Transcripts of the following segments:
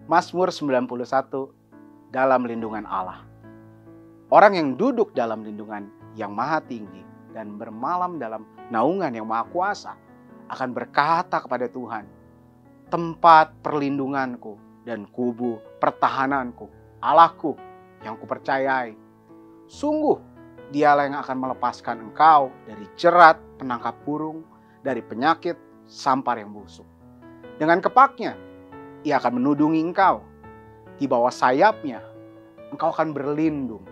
Mazmur 91, dalam lindungan Allah. Orang yang duduk dalam lindungan yang maha tinggi dan bermalam dalam naungan yang maha kuasa akan berkata kepada Tuhan, tempat perlindunganku dan kubu pertahananku, Allahku yang kupercayai. Sungguh dialah yang akan melepaskan engkau dari jerat penangkap burung, dari penyakit sampar yang busuk. Dengan kepaknya ia akan menudungi engkau. Di bawah sayapnya engkau akan berlindung.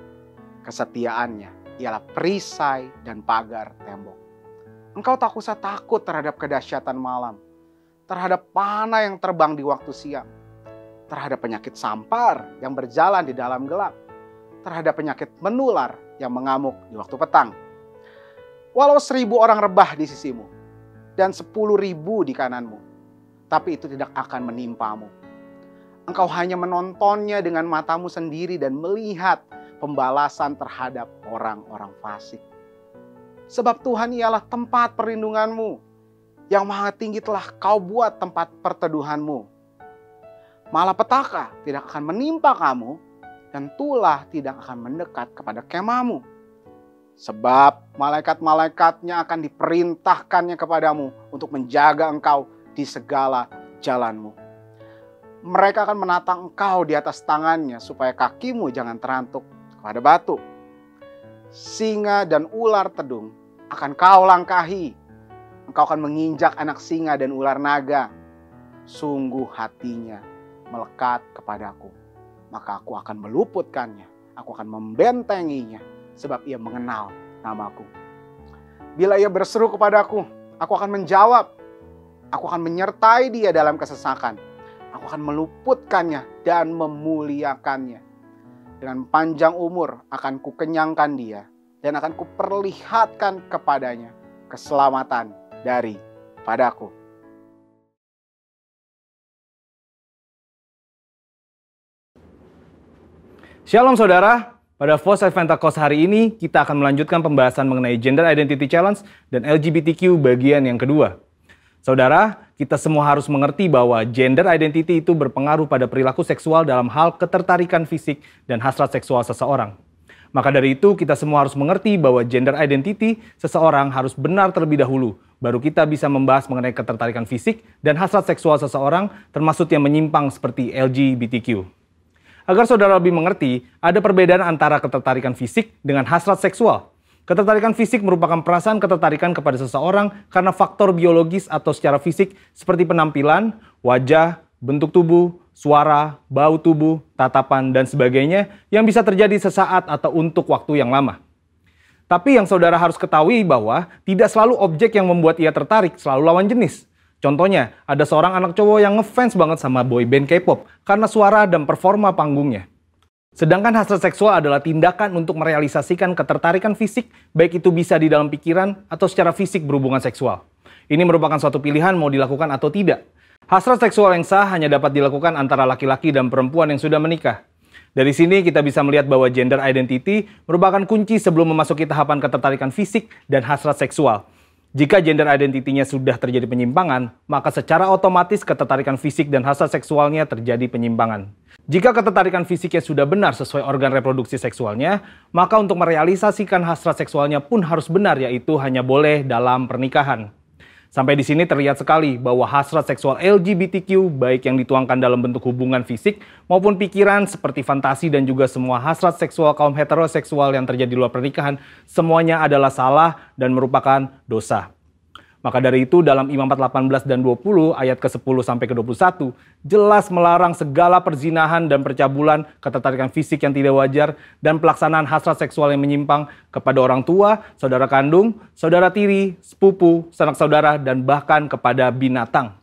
Kesetiaannya ialah perisai dan pagar tembok. Engkau tak usah takut terhadap kedahsyatan malam, terhadap panah yang terbang di waktu siang, terhadap penyakit sampar yang berjalan di dalam gelap, terhadap penyakit menular yang mengamuk di waktu petang. Walau 1.000 orang rebah di sisimu dan 10.000 di kananmu, tapi itu tidak akan menimpamu. Engkau hanya menontonnya dengan matamu sendiri dan melihat pembalasan terhadap orang-orang fasik. Sebab Tuhan ialah tempat perlindunganmu, yang maha tinggi telah kau buat tempat perteduhanmu. Malapetaka tidak akan menimpa kamu, dan tulah tidak akan mendekat kepada kemahmu. Sebab malaikat-malaikatnya akan diperintahkannya kepadamu untuk menjaga engkau di segala jalanmu. Mereka akan menatang engkau di atas tangannya supaya kakimu jangan terantuk kepada batu. Singa dan ular tedung akan kau langkahi. Engkau akan menginjak anak singa dan ular naga. Sungguh hatinya melekat kepadaku, maka aku akan meluputkannya. Aku akan membentenginya, sebab ia mengenal namaku. Bila ia berseru kepadaku, aku akan menjawab. Aku akan menyertai dia dalam kesesakan. Aku akan meluputkannya dan memuliakannya. Dengan panjang umur akan kukenyangkan dia, dan akan kuperlihatkan kepadanya keselamatan daripadaku. Shalom saudara, pada Voice Adventakos hari ini kita akan melanjutkan pembahasan mengenai Gender Identity Challenge dan LGBTQ bagian yang kedua. Saudara, kita semua harus mengerti bahwa gender identity itu berpengaruh pada perilaku seksual dalam hal ketertarikan fisik dan hasrat seksual seseorang. Maka dari itu kita semua harus mengerti bahwa gender identity seseorang harus benar terlebih dahulu, baru kita bisa membahas mengenai ketertarikan fisik dan hasrat seksual seseorang, termasuk yang menyimpang seperti LGBTQ. Agar saudara lebih mengerti, ada perbedaan antara ketertarikan fisik dengan hasrat seksual. Ketertarikan fisik merupakan perasaan ketertarikan kepada seseorang karena faktor biologis atau secara fisik seperti penampilan, wajah, bentuk tubuh, suara, bau tubuh, tatapan, dan sebagainya yang bisa terjadi sesaat atau untuk waktu yang lama. Tapi yang saudara harus ketahui bahwa tidak selalu objek yang membuat ia tertarik selalu lawan jenis. Contohnya, ada seorang anak cowok yang ngefans banget sama boyband K-pop karena suara dan performa panggungnya. Sedangkan hasrat seksual adalah tindakan untuk merealisasikan ketertarikan fisik, baik itu bisa di dalam pikiran atau secara fisik berhubungan seksual. Ini merupakan suatu pilihan mau dilakukan atau tidak. Hasrat seksual yang sah hanya dapat dilakukan antara laki-laki dan perempuan yang sudah menikah. Dari sini kita bisa melihat bahwa gender identity merupakan kunci sebelum memasuki tahapan ketertarikan fisik dan hasrat seksual. Jika gender identity-nya sudah terjadi penyimpangan, maka secara otomatis ketertarikan fisik dan hasrat seksualnya terjadi penyimpangan. Jika ketertarikan fisiknya sudah benar sesuai organ reproduksi seksualnya, maka untuk merealisasikan hasrat seksualnya pun harus benar, yaitu hanya boleh dalam pernikahan. Sampai di sini terlihat sekali bahwa hasrat seksual LGBTQ, baik yang dituangkan dalam bentuk hubungan fisik maupun pikiran seperti fantasi dan juga semua hasrat seksual kaum heteroseksual yang terjadi di luar pernikahan, semuanya adalah salah dan merupakan dosa. Maka dari itu dalam Imamat 18 dan 20 ayat ke-10 sampai ke-21 jelas melarang segala perzinahan dan percabulan, ketertarikan fisik yang tidak wajar, dan pelaksanaan hasrat seksual yang menyimpang kepada orang tua, saudara kandung, saudara tiri, sepupu, sanak saudara, dan bahkan kepada binatang.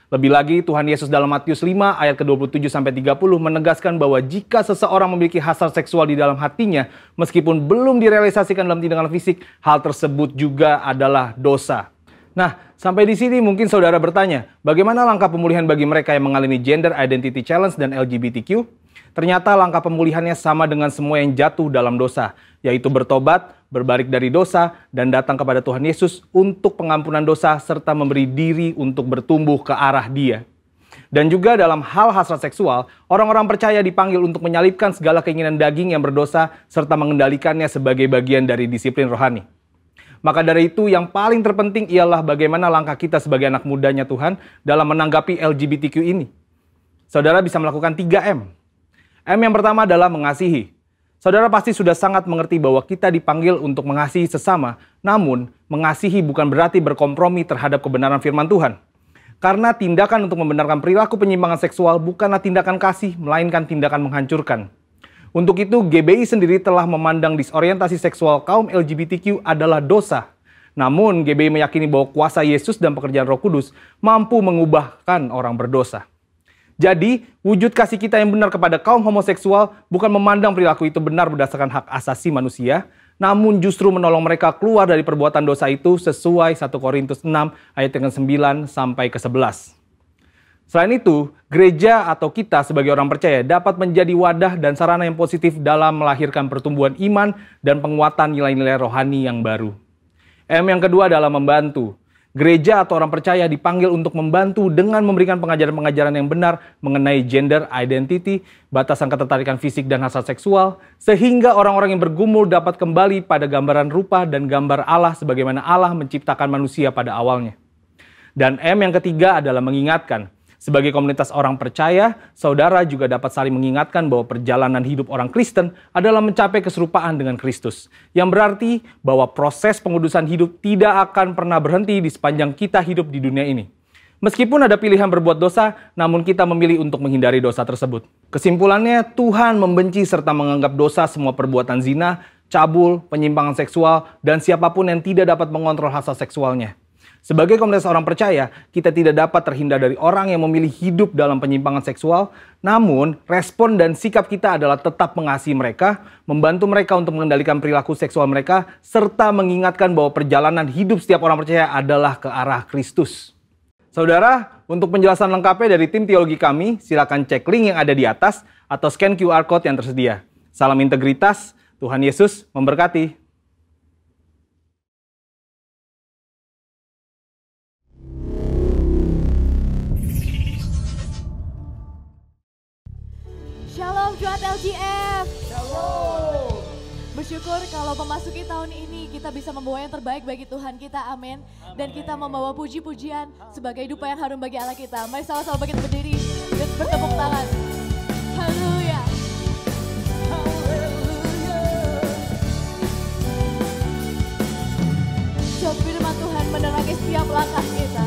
Lebih lagi Tuhan Yesus dalam Matius 5 ayat ke-27 sampai 30 menegaskan bahwa jika seseorang memiliki hasrat seksual di dalam hatinya meskipun belum direalisasikan dalam tindakan fisik, hal tersebut juga adalah dosa. Nah, sampai di sini mungkin saudara bertanya, bagaimana langkah pemulihan bagi mereka yang mengalami Gender Identity Challenge dan LGBTQ? Ternyata langkah pemulihannya sama dengan semua yang jatuh dalam dosa, yaitu bertobat, berbalik dari dosa, dan datang kepada Tuhan Yesus untuk pengampunan dosa serta memberi diri untuk bertumbuh ke arah Dia. Dan juga dalam hal hasrat seksual, orang-orang percaya dipanggil untuk menyalipkan segala keinginan daging yang berdosa serta mengendalikannya sebagai bagian dari disiplin rohani. Maka dari itu yang paling terpenting ialah bagaimana langkah kita sebagai anak mudanya Tuhan dalam menanggapi LGBTQ ini. Saudara bisa melakukan 3M. M yang pertama adalah mengasihi. Saudara pasti sudah sangat mengerti bahwa kita dipanggil untuk mengasihi sesama, namun mengasihi bukan berarti berkompromi terhadap kebenaran firman Tuhan. Karena tindakan untuk membenarkan perilaku penyimpangan seksual bukanlah tindakan kasih, melainkan tindakan menghancurkan. Untuk itu, GBI sendiri telah memandang disorientasi seksual kaum LGBTQ adalah dosa. Namun, GBI meyakini bahwa kuasa Yesus dan pekerjaan Roh Kudus mampu mengubahkan orang berdosa. Jadi, wujud kasih kita yang benar kepada kaum homoseksual bukan memandang perilaku itu benar berdasarkan hak asasi manusia, namun justru menolong mereka keluar dari perbuatan dosa itu sesuai 1 Korintus 6 ayat yang ke-9 sampai ke-11. Selain itu, gereja atau kita sebagai orang percaya dapat menjadi wadah dan sarana yang positif dalam melahirkan pertumbuhan iman dan penguatan nilai-nilai rohani yang baru. M yang kedua adalah membantu. Gereja atau orang percaya dipanggil untuk membantu dengan memberikan pengajaran-pengajaran yang benar mengenai gender identity, batasan ketertarikan fisik dan hasrat seksual, sehingga orang-orang yang bergumul dapat kembali pada gambaran rupa dan gambar Allah sebagaimana Allah menciptakan manusia pada awalnya. Dan M yang ketiga adalah mengingatkan. Sebagai komunitas orang percaya, saudara juga dapat saling mengingatkan bahwa perjalanan hidup orang Kristen adalah mencapai keserupaan dengan Kristus. Yang berarti bahwa proses pengudusan hidup tidak akan pernah berhenti di sepanjang kita hidup di dunia ini. Meskipun ada pilihan berbuat dosa, namun kita memilih untuk menghindari dosa tersebut. Kesimpulannya, Tuhan membenci serta menganggap dosa semua perbuatan zina, cabul, penyimpangan seksual, dan siapapun yang tidak dapat mengontrol hasrat seksualnya. Sebagai komunitas orang percaya, kita tidak dapat terhindar dari orang yang memilih hidup dalam penyimpangan seksual, namun respon dan sikap kita adalah tetap mengasihi mereka, membantu mereka untuk mengendalikan perilaku seksual mereka, serta mengingatkan bahwa perjalanan hidup setiap orang percaya adalah ke arah Kristus. Saudara, untuk penjelasan lengkapnya dari tim teologi kami, silakan cek link yang ada di atas atau scan QR Code yang tersedia. Salam integritas, Tuhan Yesus memberkati. Shalom Jemaat LGF. Shalom. Bersyukur kalau memasuki tahun ini kita bisa membawa yang terbaik bagi Tuhan kita, amin. Dan kita membawa puji-pujian sebagai dupa yang harum bagi Allah kita. Mari sama-sama kita berdiri dan bertepuk tangan. Haleluya. Coba firman Tuhan menerangi setiap langkah kita.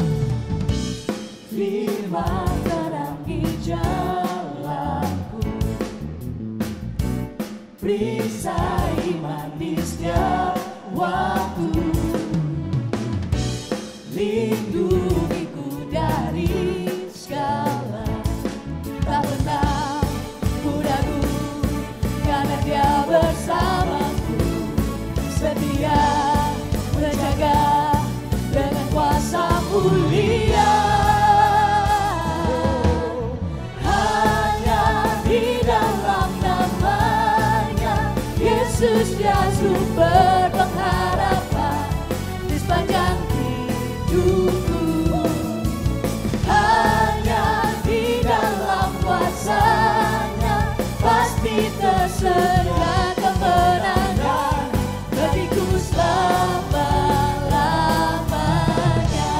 Firman terangi jalanku, perisai manis setiap waktu, lindungiku dari segala, tak pernah ku ragu karena Dia bersamaku, setia menjaga dengan kuasa mulia. Yesus dia sumber pengharapan di sepanjang hidupku. Hanya di dalam kuasa-Nya pasti tersedia kemenangan bagiku selama-lamanya.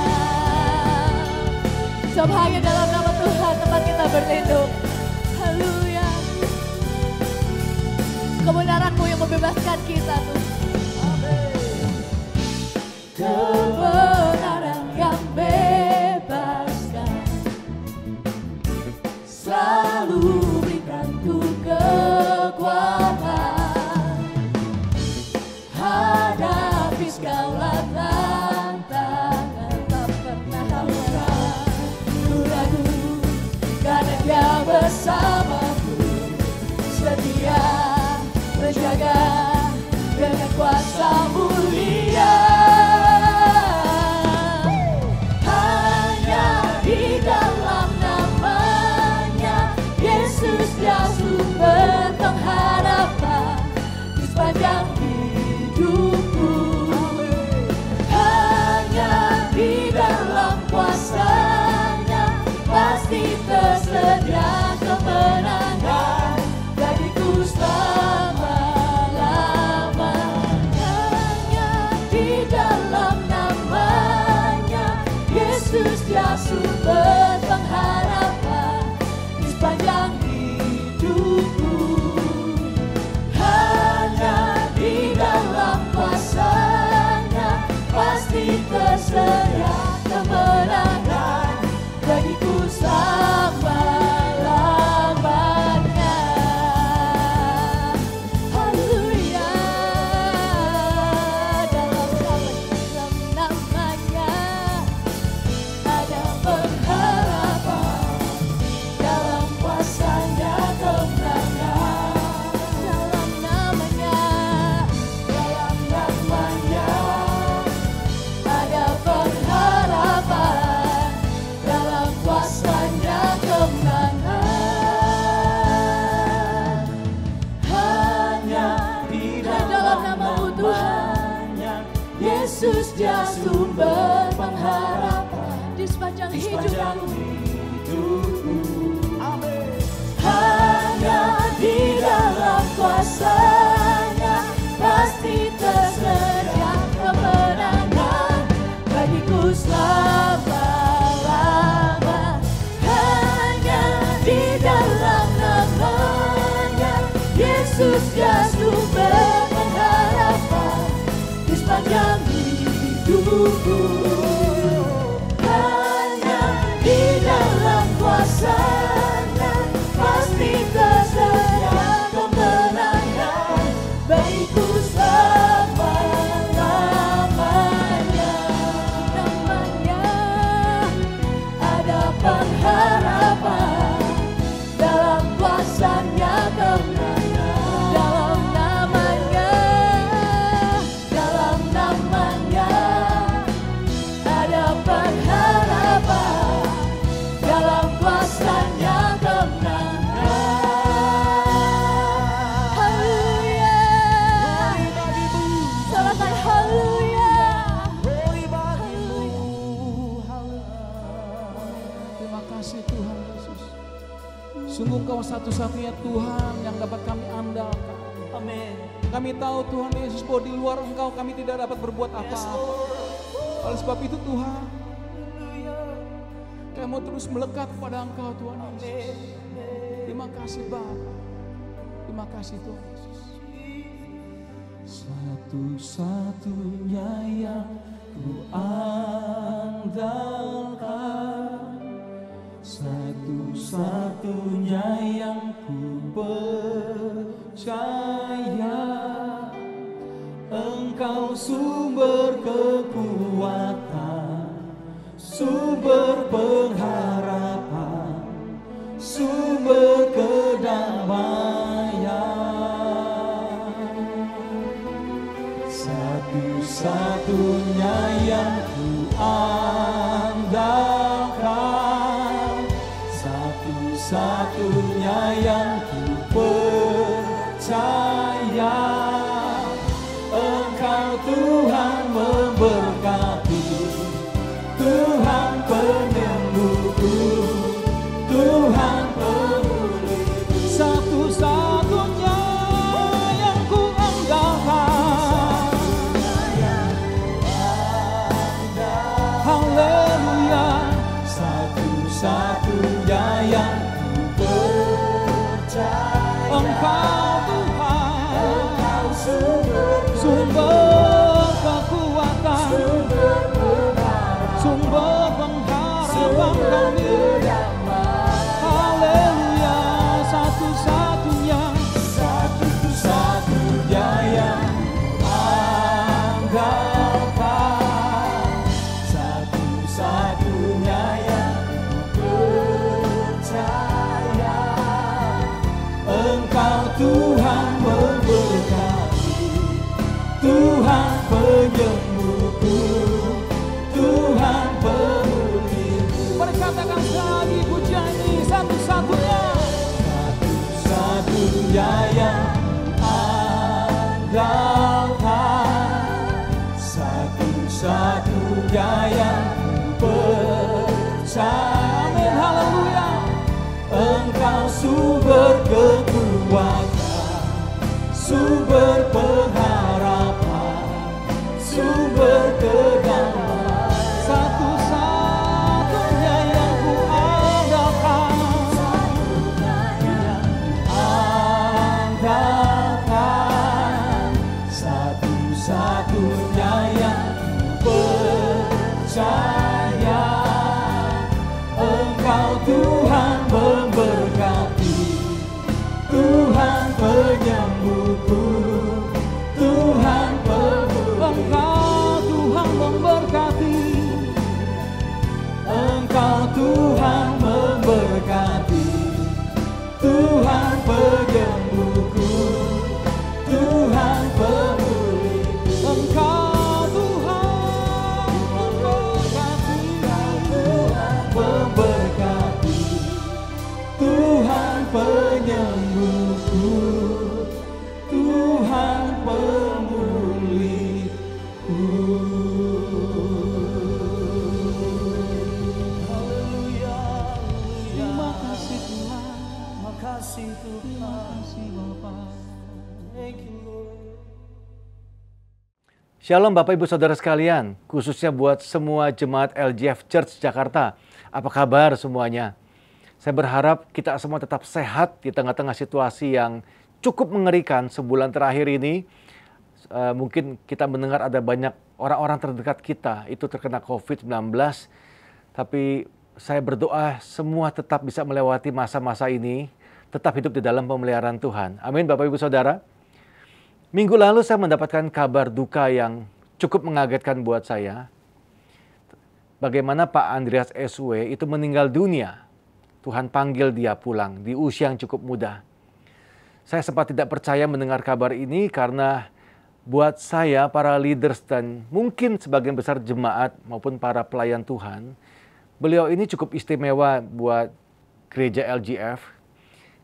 Hanya dalam nama Tuhan tempat kita berlindung. Haleluya. Kebenaran-Mu yang membebaskan kita Tuhan. Kebenaran yang bebaskan, selalu berikan ku kekuatan hadapi segala tantangan. Tak pernah ku ragu karena Dia bersamaku, setia menjaga dengan kuasa mulia. Hanya di dalam nama-Nya Yesus dia sumber pengharapan di sepanjang hidupku. Hanya di dalam kuasa-Nya pasti di dalam namanya Yesus dia sumber pengharapan di sepanjang hidupku. Hanya di dalam kuasa-Nya pasti tersedia kemenangan bagiku selama-lamanya. Haleluya. Dalam namanya ada pengharapan, dalam kuasa-Nya kemenangan. Dalam namanya ada pengharapan, dalam kuasa-Nya kemenangan. Hanya di dalam nama Tuhan Yesus dia sumber pengharapan di sepanjang hidupku. Hanya di dalam kuasa-Nya pasti tersedia kemenangan bagiku selama-lamanya. Hanya di dalam namanya Yesus dia sumber pengharapan di sepanjang hidupku. Hanya di dalam kuasa-Nya pasti tersedia kemenangan bagiku selama-lamanya. Namanya ada pengharapan, dalam kuasa-Nya kemenangan. Dalam namanya ada pengharapan, dalam kuasa-Nya kemenangan. Haleluya. Sorakan haleluya. Terima kasih Tuhan Yesus. Sungguh Engkau satu-satunya Tuhan yang dapat kami andalkan. Amin. Kami tahu Tuhan Yesus bahwa di luar Engkau kami tidak dapat berbuat apa-apa. Oleh sebab itu Tuhan, kami mau terus melekat kepada Engkau Tuhan Yesus. Terima kasih Bapa. Terima kasih Tuhan Yesus. Satu-satunya yang ku andalkan, satu-satunya yang ku percaya, Engkau sumber kekuatan, sumber pengharapan, sumber kedamaian. Satu-satunya yang ku andalkan, satu-satunya yang ku percaya, Engkau Tuhan memberkati, Tuhan penyembuhku, Tuhan pemulihanku. Satu-satunya yang ku andalkan, haleluya. Satu-satunya yang ku percaya, Engkau Tuhan, Engkau sumber kekuatan, sumber pengharapan kami. Haleluya. Satu-satunya yang andalkan, satu-satunya yang percaya, Engkau Tuhan memberkati, Tuhan penyembuhku, Tuhan pemulihku. Mari katakan sekali pujian ini, satu-satunya, satu-satunya yang andalkan, satu-satunya yang percaya. Amin, haleluya. Engkau sumber kekuatan, sumber pengharapan, sumber percaya Engkau Tuhan memberkati, Tuhan penyembuhku, Tuhan Engkau Tuhan memberkati, Engkau Tuhan memberkati, Tuhan penyembuhku, Tuhan pemulihku. Engkau Tuhan memberkati, Tuhan memberkati, Tuhan penyembuhku, Tuhan pemulihku. Haleluya, terima kasih Tuhan, makasih Tuhan, terima kasih Bapa. Thank you Lord. Shalom Bapak Ibu Saudara sekalian, khususnya buat semua jemaat LGF Church Jakarta. Apa kabar semuanya? Saya berharap kita semua tetap sehat di tengah-tengah situasi yang cukup mengerikan sebulan terakhir ini. Mungkin kita mendengar ada banyak orang-orang terdekat kita itu terkena COVID-19. Tapi saya berdoa semua tetap bisa melewati masa-masa ini, tetap hidup di dalam pemeliharaan Tuhan. Amin Bapak Ibu Saudara. Minggu lalu saya mendapatkan kabar duka yang cukup mengagetkan buat saya. Bagaimana Pak Andreas SW itu meninggal dunia. Tuhan panggil dia pulang di usia yang cukup muda. Saya sempat tidak percaya mendengar kabar ini karena buat saya, para leaders dan mungkin sebagian besar jemaat maupun para pelayan Tuhan, beliau ini cukup istimewa buat gereja LGF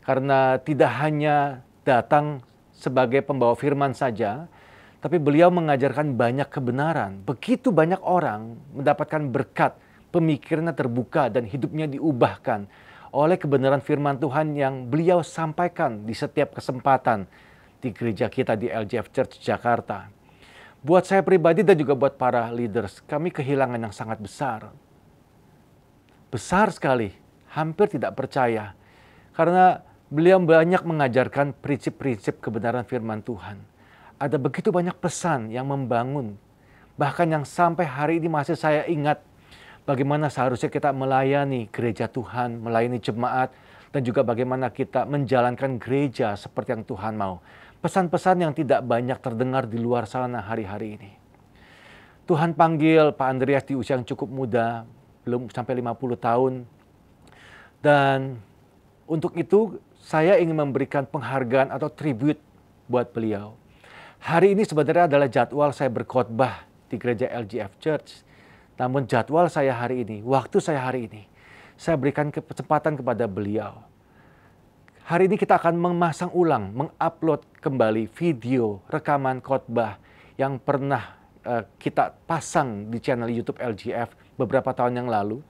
karena tidak hanya datang sebagai pembawa firman saja, tapi beliau mengajarkan banyak kebenaran. Begitu banyak orang mendapatkan berkat, pemikirannya terbuka dan hidupnya diubahkan oleh kebenaran firman Tuhan yang beliau sampaikan di setiap kesempatan di gereja kita di LGF Church Jakarta. Buat saya pribadi dan juga buat para leaders, kami kehilangan yang sangat besar. Besar sekali, hampir tidak percaya. Karena beliau banyak mengajarkan prinsip-prinsip kebenaran firman Tuhan. Ada begitu banyak pesan yang membangun. Bahkan yang sampai hari ini masih saya ingat bagaimana seharusnya kita melayani gereja Tuhan, melayani jemaat, dan juga bagaimana kita menjalankan gereja seperti yang Tuhan mau. Pesan-pesan yang tidak banyak terdengar di luar sana hari-hari ini. Tuhan panggil Pak Andreas di usia yang cukup muda, belum sampai 50 tahun. Dan untuk itu saya ingin memberikan penghargaan atau tribute buat beliau. Hari ini sebenarnya adalah jadwal saya berkhotbah di gereja LGF Church. Namun jadwal saya hari ini, waktu saya hari ini, saya berikan kesempatan kepada beliau. Hari ini kita akan memasang ulang, mengupload kembali video rekaman khotbah yang pernah kita pasang di channel YouTube LGF beberapa tahun yang lalu.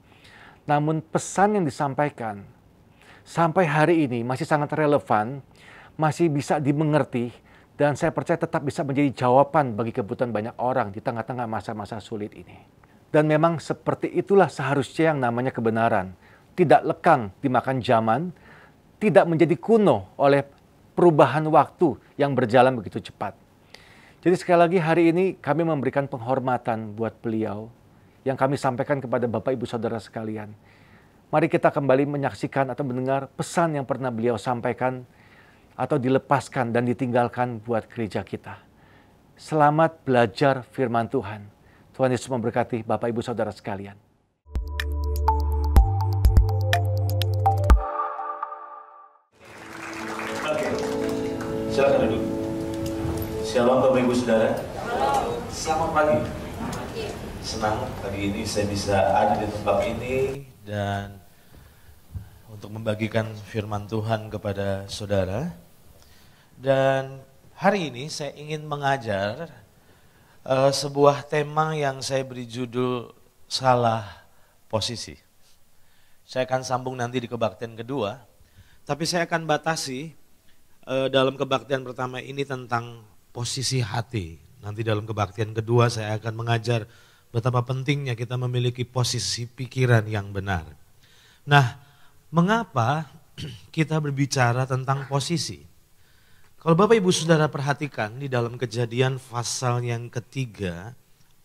Namun pesan yang disampaikan sampai hari ini masih sangat relevan, masih bisa dimengerti, dan saya percaya tetap bisa menjadi jawaban bagi kebutuhan banyak orang di tengah-tengah masa-masa sulit ini. Dan memang seperti itulah seharusnya yang namanya kebenaran. Tidak lekang dimakan zaman, tidak menjadi kuno oleh perubahan waktu yang berjalan begitu cepat. Jadi sekali lagi hari ini kami memberikan penghormatan buat beliau yang kami sampaikan kepada Bapak Ibu Saudara sekalian. Mari kita kembali menyaksikan atau mendengar pesan yang pernah beliau sampaikan atau dilepaskan dan ditinggalkan buat gereja kita. Selamat belajar firman Tuhan. Tuhan Yesus memberkati Bapak Ibu Saudara sekalian. Oke, silakan duduk. Shalom Bapak Ibu Saudara. Selamat pagi. Senang pagi ini saya bisa ada di tempat ini dan untuk membagikan firman Tuhan kepada saudara. Dan hari ini saya ingin mengajar sebuah tema yang saya beri judul salah posisi. Saya akan sambung nanti di kebaktian kedua, tapi saya akan batasi dalam kebaktian pertama ini tentang posisi hati. Nanti dalam kebaktian kedua saya akan mengajar betapa pentingnya kita memiliki posisi pikiran yang benar. Nah, mengapa kita berbicara tentang posisi? Kalau Bapak Ibu Saudara perhatikan di dalam Kejadian pasal yang ketiga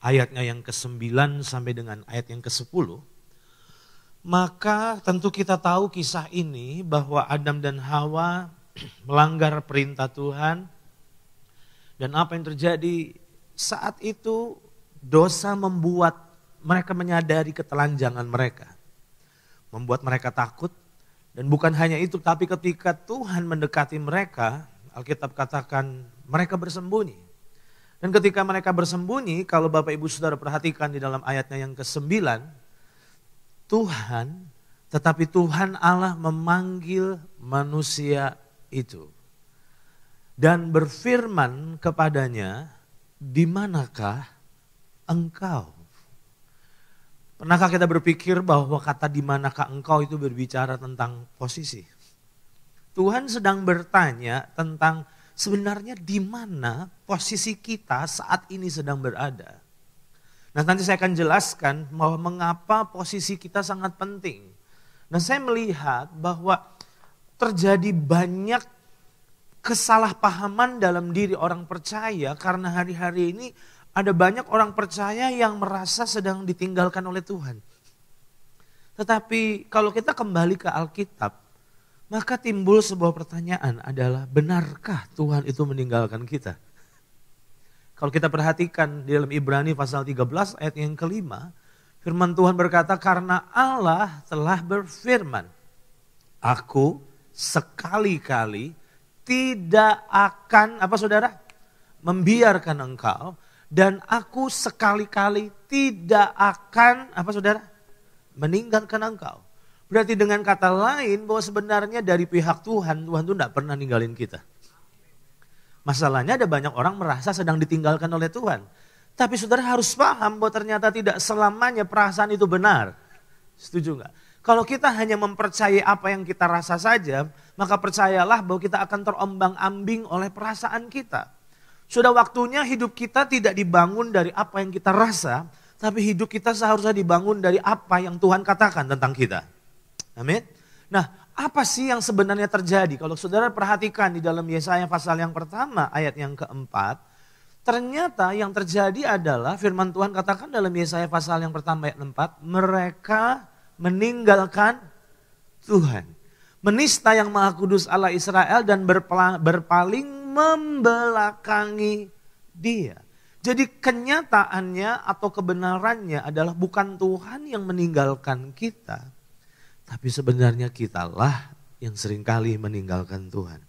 ayatnya yang ke-9 sampai dengan ayat yang ke-10, maka tentu kita tahu kisah ini bahwa Adam dan Hawa melanggar perintah Tuhan. Dan apa yang terjadi saat itu, dosa membuat mereka menyadari ketelanjangan mereka. Membuat mereka takut. Dan bukan hanya itu, tapi ketika Tuhan mendekati mereka, Alkitab katakan mereka bersembunyi. Dan ketika mereka bersembunyi, kalau Bapak Ibu Saudara perhatikan di dalam ayatnya yang ke-9, tetapi Tuhan Allah memanggil manusia itu. Dan berfirman kepadanya, di manakah engkau? Pernahkah kita berpikir bahwa kata di manakah engkau itu berbicara tentang posisi? Tuhan sedang bertanya tentang sebenarnya di mana posisi kita saat ini sedang berada. Nah, nanti saya akan jelaskan bahwa mengapa posisi kita sangat penting. Nah, saya melihat bahwa terjadi banyak kesalahpahaman dalam diri orang percaya karena hari-hari ini ada banyak orang percaya yang merasa sedang ditinggalkan oleh Tuhan. Tetapi kalau kita kembali ke Alkitab, maka timbul sebuah pertanyaan adalah, benarkah Tuhan itu meninggalkan kita? Kalau kita perhatikan di dalam Ibrani pasal 13 ayat yang ke-5, firman Tuhan berkata, karena Allah telah berfirman, aku sekali-kali tidak akan, apa saudara? Membiarkan engkau, dan aku sekali-kali tidak akan, apa saudara? Meninggalkan engkau. Berarti dengan kata lain bahwa sebenarnya dari pihak Tuhan, Tuhan itu tidak pernah ninggalin kita. Masalahnya ada banyak orang merasa sedang ditinggalkan oleh Tuhan. Tapi saudara harus paham bahwa ternyata tidak selamanya perasaan itu benar. Setuju nggak? Kalau kita hanya mempercayai apa yang kita rasa saja, maka percayalah bahwa kita akan terombang-ambing oleh perasaan kita. Sudah waktunya hidup kita tidak dibangun dari apa yang kita rasa, tapi hidup kita seharusnya dibangun dari apa yang Tuhan katakan tentang kita. Amin. Nah, apa sih yang sebenarnya terjadi? Kalau saudara perhatikan di dalam Yesaya pasal yang pertama ayat yang keempat, ternyata yang terjadi adalah firman Tuhan katakan dalam Yesaya pasal yang pertama ayat 4, mereka meninggalkan Tuhan. Menista yang Maha Kudus Allah Israel dan berpaling membelakangi Dia. Jadi kenyataannya atau kebenarannya adalah bukan Tuhan yang meninggalkan kita, tapi sebenarnya kitalah yang seringkali meninggalkan Tuhan.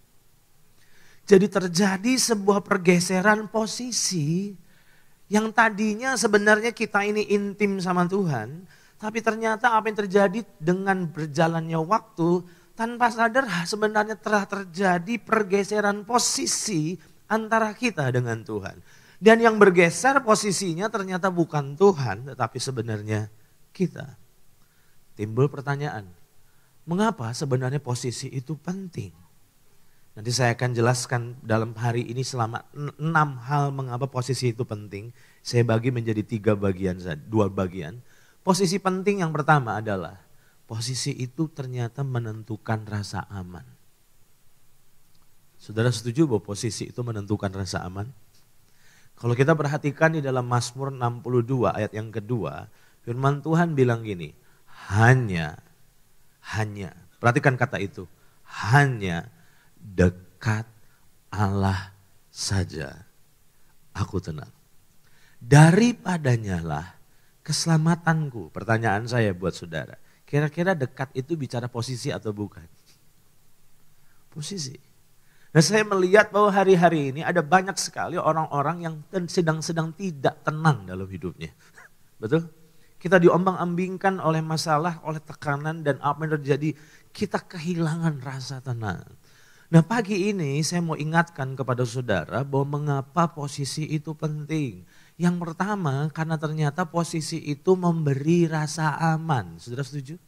Jadi terjadi sebuah pergeseran posisi yang tadinya sebenarnya kita ini intim sama Tuhan, tapi ternyata apa yang terjadi dengan berjalannya waktu, tanpa sadar sebenarnya telah terjadi pergeseran posisi antara kita dengan Tuhan. Dan yang bergeser posisinya ternyata bukan Tuhan, tetapi sebenarnya kita. Timbul pertanyaan, mengapa sebenarnya posisi itu penting? Nanti saya akan jelaskan dalam hari ini selama 6 hal mengapa posisi itu penting. Saya bagi menjadi 2 bagian. Posisi penting yang pertama adalah, posisi itu ternyata menentukan rasa aman. Saudara setuju bahwa posisi itu menentukan rasa aman? Kalau kita perhatikan di dalam Mazmur 62 ayat yang kedua, firman Tuhan bilang gini, hanya, perhatikan kata itu, hanya dekat Allah saja aku tenang. Daripadanya lah keselamatanku. Pertanyaan saya buat saudara, kira-kira dekat itu bicara posisi atau bukan? Posisi. Nah, saya melihat bahwa hari-hari ini ada banyak sekali orang-orang yang sedang tidak tenang dalam hidupnya. Betul? Kita diombang-ambingkan oleh masalah, oleh tekanan, dan apa yang terjadi, kita kehilangan rasa tenang. Nah, pagi ini saya mau ingatkan kepada saudara bahwa mengapa posisi itu penting. Yang pertama, karena ternyata posisi itu memberi rasa aman. Saudara setuju?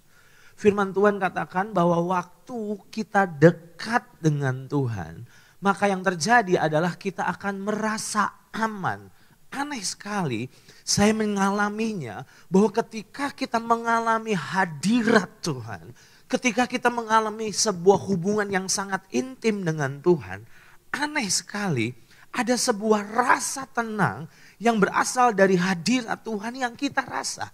Firman Tuhan katakan bahwa waktu kita dekat dengan Tuhan, maka yang terjadi adalah kita akan merasa aman. Aneh sekali, saya mengalaminya bahwa ketika kita mengalami hadirat Tuhan, ketika kita mengalami sebuah hubungan yang sangat intim dengan Tuhan, aneh sekali ada sebuah rasa tenang yang berasal dari hadirat Tuhan yang kita rasa.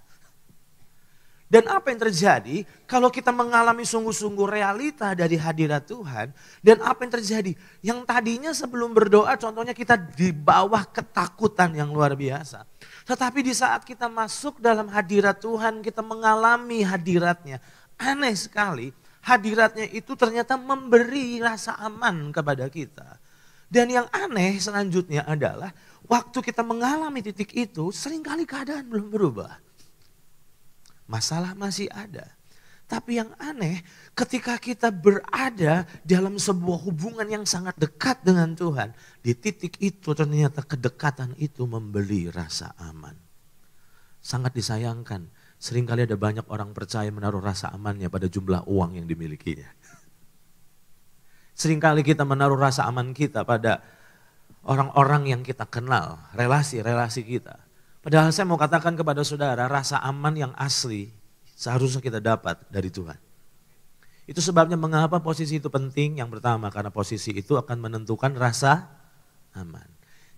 Dan apa yang terjadi kalau kita mengalami sungguh-sungguh realita dari hadirat Tuhan. Dan apa yang terjadi? Yang tadinya sebelum berdoa contohnya kita di bawah ketakutan yang luar biasa. Tetapi di saat kita masuk dalam hadirat Tuhan, kita mengalami hadiratnya. Aneh sekali, hadiratnya itu ternyata memberi rasa aman kepada kita. Dan yang aneh selanjutnya adalah waktu kita mengalami titik itu, seringkali keadaan belum berubah. Masalah masih ada. Tapi yang aneh ketika kita berada dalam sebuah hubungan yang sangat dekat dengan Tuhan. Di titik itu ternyata kedekatan itu memberi rasa aman. Sangat disayangkan. Seringkali ada banyak orang percaya menaruh rasa amannya pada jumlah uang yang dimilikinya. Seringkali kita menaruh rasa aman kita pada orang-orang yang kita kenal. Relasi-relasi kita. Padahal saya mau katakan kepada saudara, rasa aman yang asli seharusnya kita dapat dari Tuhan. Itu sebabnya mengapa posisi itu penting. Yang pertama, karena posisi itu akan menentukan rasa aman.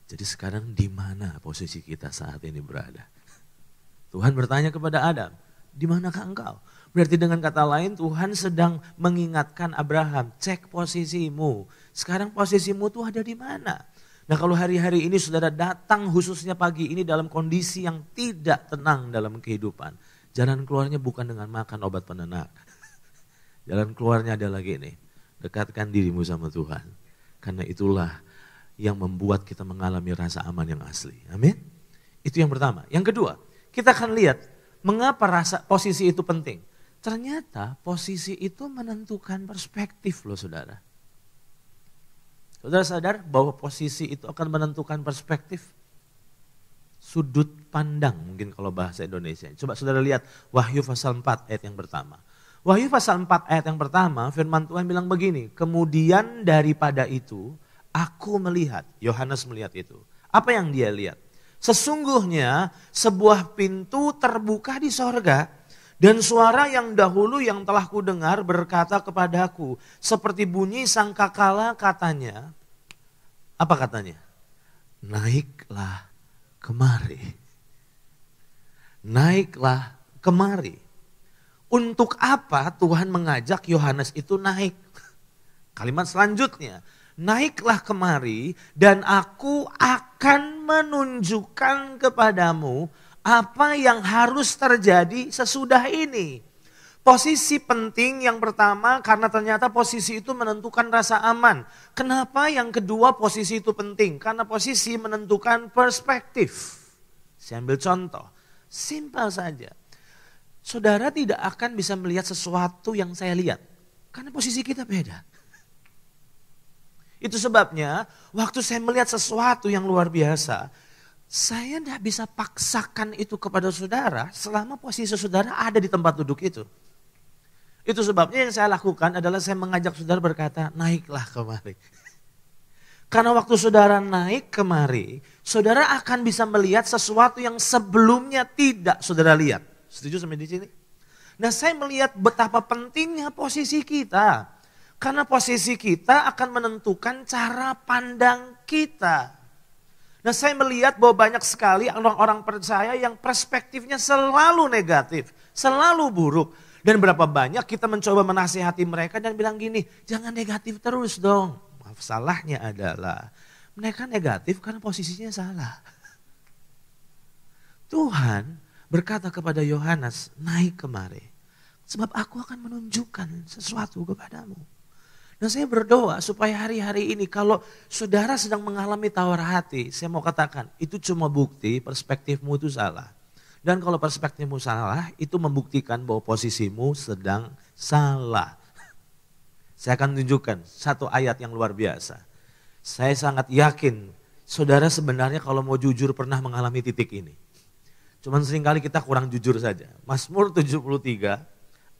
Jadi sekarang di mana posisi kita saat ini berada? Tuhan bertanya kepada Adam, di manakah engkau? Berarti dengan kata lain Tuhan sedang mengingatkan Abraham, cek posisimu. Sekarang posisimu tuh ada di mana? Nah kalau hari-hari ini saudara datang khususnya pagi ini dalam kondisi yang tidak tenang dalam kehidupan. Jalan keluarnya bukan dengan makan obat penenang. Jalan keluarnya adalah gini, dekatkan dirimu sama Tuhan. Karena itulah yang membuat kita mengalami rasa aman yang asli. Amin. Itu yang pertama. Yang kedua, kita akan lihat mengapa posisi itu penting. Ternyata posisi itu menentukan perspektif loh saudara. Saudara sadar bahwa posisi itu akan menentukan perspektif, sudut pandang mungkin kalau bahasa Indonesia. Coba saudara lihat Wahyu pasal 4 ayat yang pertama. Wahyu pasal 4 ayat yang pertama firman Tuhan bilang begini, kemudian daripada itu aku melihat, Yohanes melihat itu. Apa yang dia lihat? Sesungguhnya sebuah pintu terbuka di sorga. Dan suara yang dahulu yang telah kudengar berkata kepadaku, seperti bunyi sangkakala katanya. Apa katanya? Naiklah kemari. Naiklah kemari. Untuk apa Tuhan mengajak Yohanes itu naik? Kalimat selanjutnya, naiklah kemari dan aku akan menunjukkan kepadamu apa yang harus terjadi sesudah ini. Posisi penting yang pertama karena ternyata posisi itu menentukan rasa aman. Kenapa yang kedua posisi itu penting? Karena posisi menentukan perspektif. Saya ambil contoh, simpel saja. Saudara tidak akan bisa melihat sesuatu yang saya lihat. Karena posisi kita beda. Itu sebabnya waktu saya melihat sesuatu yang luar biasa, saya tidak bisa paksakan itu kepada saudara selama posisi saudara ada di tempat duduk itu. Itu sebabnya yang saya lakukan adalah saya mengajak saudara berkata, naiklah kemari. Karena waktu saudara naik kemari, saudara akan bisa melihat sesuatu yang sebelumnya tidak saudara lihat. Setuju sampai di sini? Nah saya melihat betapa pentingnya posisi kita. Karena posisi kita akan menentukan cara pandang kita. Nah saya melihat bahwa banyak sekali orang-orang percaya yang perspektifnya selalu negatif, selalu buruk. Dan berapa banyak kita mencoba menasihati mereka dan bilang gini, jangan negatif terus dong. Salahnya adalah mereka negatif karena posisinya salah. Tuhan berkata kepada Yohanes, naik kemari. Sebab aku akan menunjukkan sesuatu kepadamu. Nah saya berdoa supaya hari-hari ini kalau saudara sedang mengalami tawar hati, saya mau katakan itu cuma bukti perspektifmu itu salah. Dan kalau perspektifmu salah, itu membuktikan bahwa posisimu sedang salah. Saya akan tunjukkan satu ayat yang luar biasa. Saya sangat yakin saudara sebenarnya kalau mau jujur pernah mengalami titik ini. Cuman seringkali kita kurang jujur saja. Mazmur 73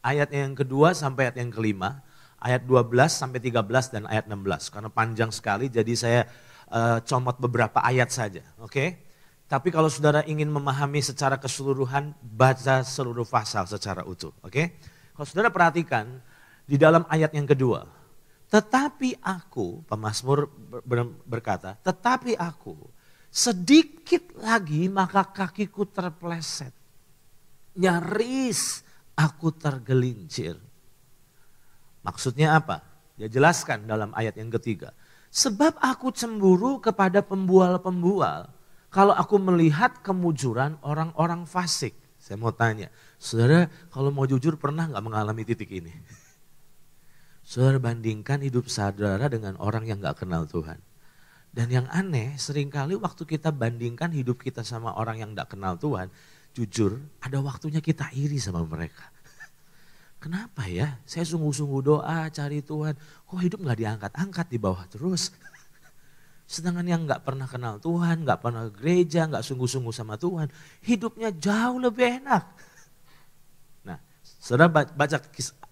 ayat yang kedua sampai ayat yang kelima. Ayat 12 sampai 13 dan ayat 16. Karena panjang sekali jadi saya comot beberapa ayat saja. Oke? Tapi kalau saudara ingin memahami secara keseluruhan, baca seluruh pasal secara utuh. Oke? Kalau saudara perhatikan di dalam ayat yang kedua. Tetapi aku, pemazmur berkata, tetapi aku Sedikit lagi maka kakiku terpleset. Nyaris aku tergelincir. Maksudnya apa? Dia jelaskan dalam ayat yang ketiga. Sebab aku cemburu kepada pembual-pembual kalau aku melihat kemujuran orang-orang fasik. Saya mau tanya, saudara kalau mau jujur pernah nggak mengalami titik ini? Saudara bandingkan hidup saudara dengan orang yang gak kenal Tuhan. Dan yang aneh, seringkali waktu kita bandingkan hidup kita sama orang yang gak kenal Tuhan, jujur ada waktunya kita iri sama mereka. Kenapa ya? Saya sungguh-sungguh doa cari Tuhan, kok hidup gak diangkat-angkat di bawah terus. Sedangkan yang gak pernah kenal Tuhan, gak pernah ke gereja, gak sungguh-sungguh sama Tuhan, hidupnya jauh lebih enak. Nah, saudara baca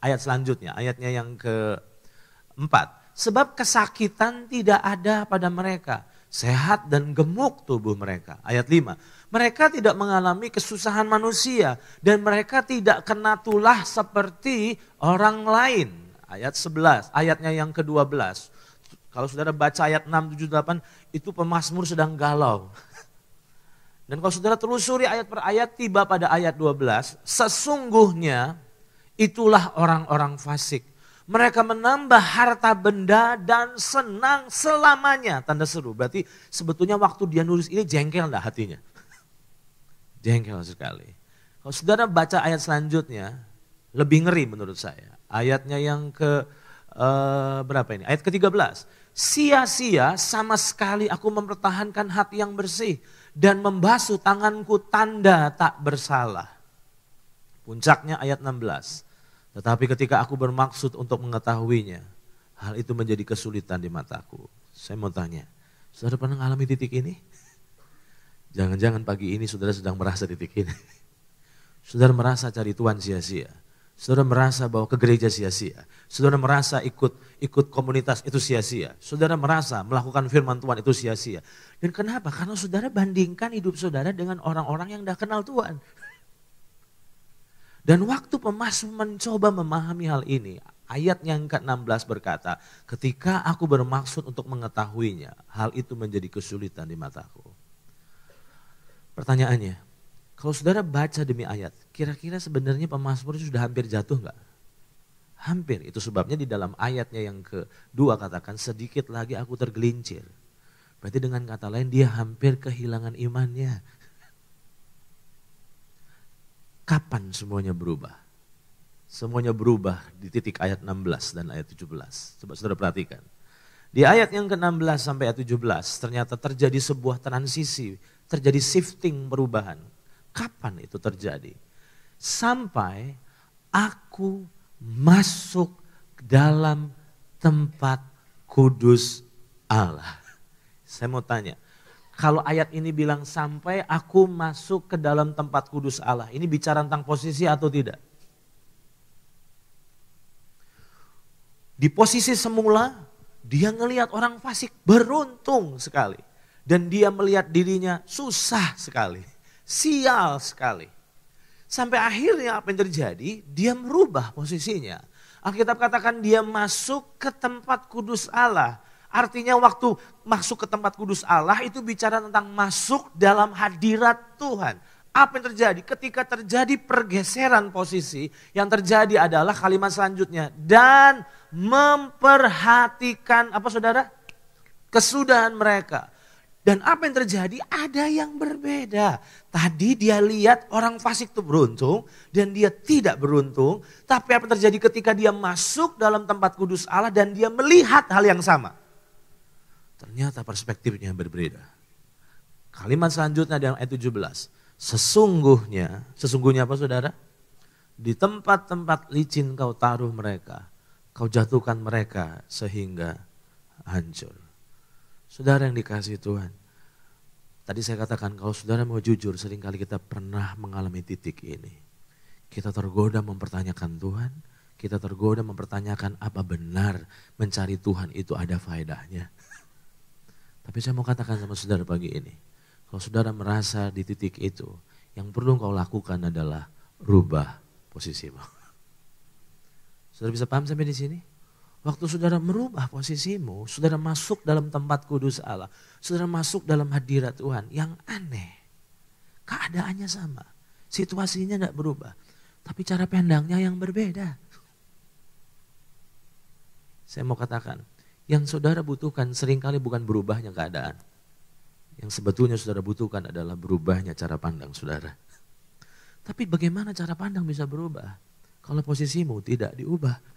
ayat selanjutnya, ayatnya yang keempat. Sebab kesakitan tidak ada pada mereka, sehat dan gemuk tubuh mereka. Ayat 5, mereka tidak mengalami kesusahan manusia dan mereka tidak kena tulah seperti orang lain. Ayat 11, ayatnya yang ke-12. Kalau saudara baca ayat 6, 7, 8, itu pemazmur sedang galau. Dan kalau saudara telusuri ayat per ayat, tiba pada ayat 12, sesungguhnya itulah orang-orang fasik. Mereka menambah harta benda dan senang selamanya. Tanda seru, berarti sebetulnya waktu dia nulis ini jengkel enggak hatinya? Jengkel sekali. Kalau saudara baca ayat selanjutnya, lebih ngeri menurut saya. Ayatnya yang berapa ini? Ayat ke-13. Sia-sia sama sekali aku mempertahankan hati yang bersih dan membasuh tanganku tanda tak bersalah. Puncaknya ayat 16. Tetapi ketika aku bermaksud untuk mengetahuinya, hal itu menjadi kesulitan di mataku. Saya mau tanya, saudara pernah mengalami titik ini? Jangan-jangan pagi ini saudara sedang merasa titik ini. Saudara merasa cari Tuhan sia-sia. Saudara merasa bahwa ke gereja sia-sia. Saudara merasa ikut komunitas itu sia-sia. Saudara merasa melakukan firman Tuhan itu sia-sia. Dan kenapa? Karena saudara bandingkan hidup saudara dengan orang-orang yang tidak kenal Tuhan. Dan waktu pemazmur mencoba memahami hal ini, ayat yang ke-16 berkata, ketika aku bermaksud untuk mengetahuinya, hal itu menjadi kesulitan di mataku. Pertanyaannya, kalau saudara baca demi ayat, kira-kira sebenarnya pemazmur itu sudah hampir jatuh enggak? Hampir, itu sebabnya di dalam ayatnya yang kedua katakan, sedikit lagi aku tergelincir. Berarti dengan kata lain dia hampir kehilangan imannya. Kapan semuanya berubah? Semuanya berubah di titik ayat 16 dan ayat 17. Coba saudara perhatikan. Di ayat yang ke-16 sampai ayat 17 ternyata terjadi sebuah transisi, terjadi shifting perubahan. Kapan itu terjadi? Sampai aku masuk dalam tempat kudus Allah. Saya mau tanya, kalau ayat ini bilang sampai aku masuk ke dalam tempat kudus Allah, ini bicara tentang posisi atau tidak? Di posisi semula, dia ngelihat orang fasik beruntung sekali. Dan dia melihat dirinya susah sekali, sial sekali. Sampai akhirnya apa yang terjadi? Dia merubah posisinya. Alkitab katakan dia masuk ke tempat kudus Allah. Artinya waktu masuk ke tempat kudus Allah itu bicara tentang masuk dalam hadirat Tuhan. Apa yang terjadi? Ketika terjadi pergeseran posisi, yang terjadi adalah kalimat selanjutnya. Dan memperhatikan, apa saudara? Kesudahan mereka. Dan apa yang terjadi? Ada yang berbeda. Tadi dia lihat orang fasik itu beruntung dan dia tidak beruntung. Tapi apa yang terjadi ketika dia masuk dalam tempat kudus Allah dan dia melihat hal yang sama? Ternyata perspektifnya berbeda. Kalimat selanjutnya dalam ayat 17. Sesungguhnya apa saudara? Di tempat-tempat licin kau taruh mereka. Kau jatuhkan mereka sehingga hancur. Saudara yang dikasihi Tuhan. Tadi saya katakan kalau saudara mau jujur seringkali kita pernah mengalami titik ini. Kita tergoda mempertanyakan Tuhan. Kita tergoda mempertanyakan apa benar mencari Tuhan itu ada faedahnya. Tapi saya mau katakan sama saudara pagi ini, kalau saudara merasa di titik itu, yang perlu kau lakukan adalah rubah posisimu. Saudara bisa paham sampai di sini? Waktu saudara merubah posisimu, saudara masuk dalam tempat kudus Allah, saudara masuk dalam hadirat Tuhan. Yang aneh, keadaannya sama, situasinya tidak berubah, tapi cara pandangnya yang berbeda. Saya mau katakan, yang saudara butuhkan seringkali bukan berubahnya keadaan. Yang sebetulnya saudara butuhkan adalah berubahnya cara pandang saudara. Tapi bagaimana cara pandang bisa berubah kalau posisimu tidak diubah?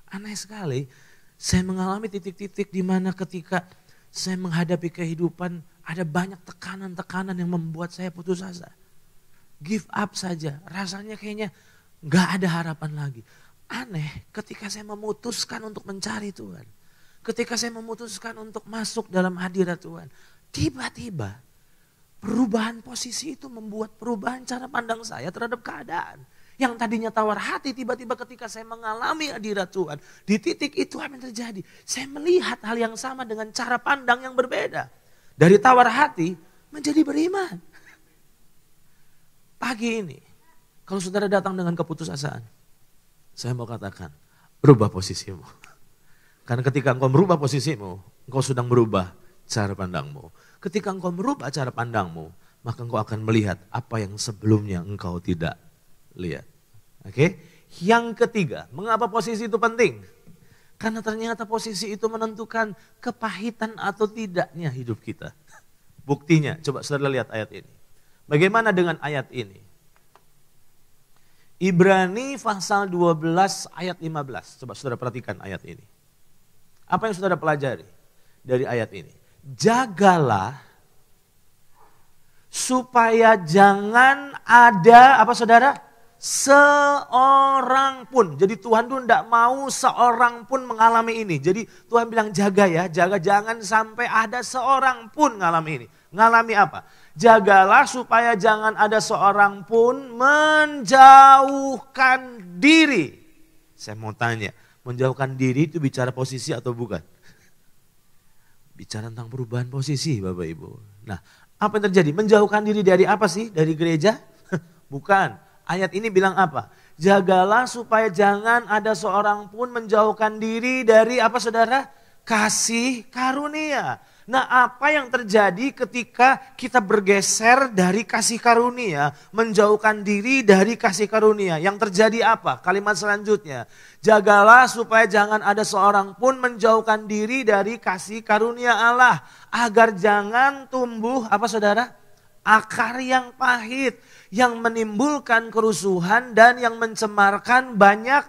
Aneh sekali, saya mengalami titik-titik di mana ketika saya menghadapi kehidupan ada banyak tekanan-tekanan yang membuat saya putus asa. Give up saja, rasanya kayaknya gak ada harapan lagi. Aneh ketika saya memutuskan untuk mencari Tuhan. Ketika saya memutuskan untuk masuk dalam hadirat Tuhan. Tiba-tiba perubahan posisi itu membuat perubahan cara pandang saya terhadap keadaan. Yang tadinya tawar hati, tiba-tiba ketika saya mengalami hadirat Tuhan. Di titik itu apa yang terjadi? Saya melihat hal yang sama dengan cara pandang yang berbeda. Dari tawar hati menjadi beriman. Pagi ini, kalau saudara datang dengan keputusasaan, saya mau katakan, rubah posisimu. Karena ketika engkau merubah posisimu, engkau sedang merubah cara pandangmu. Ketika engkau merubah cara pandangmu, maka engkau akan melihat apa yang sebelumnya engkau tidak lihat. Oke? Yang ketiga, mengapa posisi itu penting? Karena ternyata posisi itu menentukan kepahitan atau tidaknya hidup kita. Buktinya, coba saudara lihat ayat ini. Bagaimana dengan ayat ini? Ibrani pasal 12 ayat 15. Coba saudara perhatikan ayat ini. Apa yang saudara pelajari dari ayat ini? Jagalah supaya jangan ada, apa saudara? Seorang pun. Jadi Tuhan tuh tidak mau seorang pun mengalami ini. Jadi Tuhan bilang jaga ya, jaga jangan sampai ada seorang pun mengalami ini. Ngalami apa? Jagalah supaya jangan ada seorang pun menjauhkan diri. Saya mau tanya, menjauhkan diri itu bicara posisi atau bukan? Bicara tentang perubahan posisi Bapak Ibu. Nah, apa yang terjadi? Menjauhkan diri dari apa sih? Dari gereja? Bukan. Ayat ini bilang apa? Jagalah supaya jangan ada seorang pun menjauhkan diri dari apa saudara? Kasih karunia. Nah, apa yang terjadi ketika kita bergeser dari kasih karunia, menjauhkan diri dari kasih karunia? Yang terjadi apa? Kalimat selanjutnya. Jagalah supaya jangan ada seorang pun menjauhkan diri dari kasih karunia Allah. Agar jangan tumbuh, apa saudara? Akar yang pahit, yang menimbulkan kerusuhan dan yang mencemarkan banyak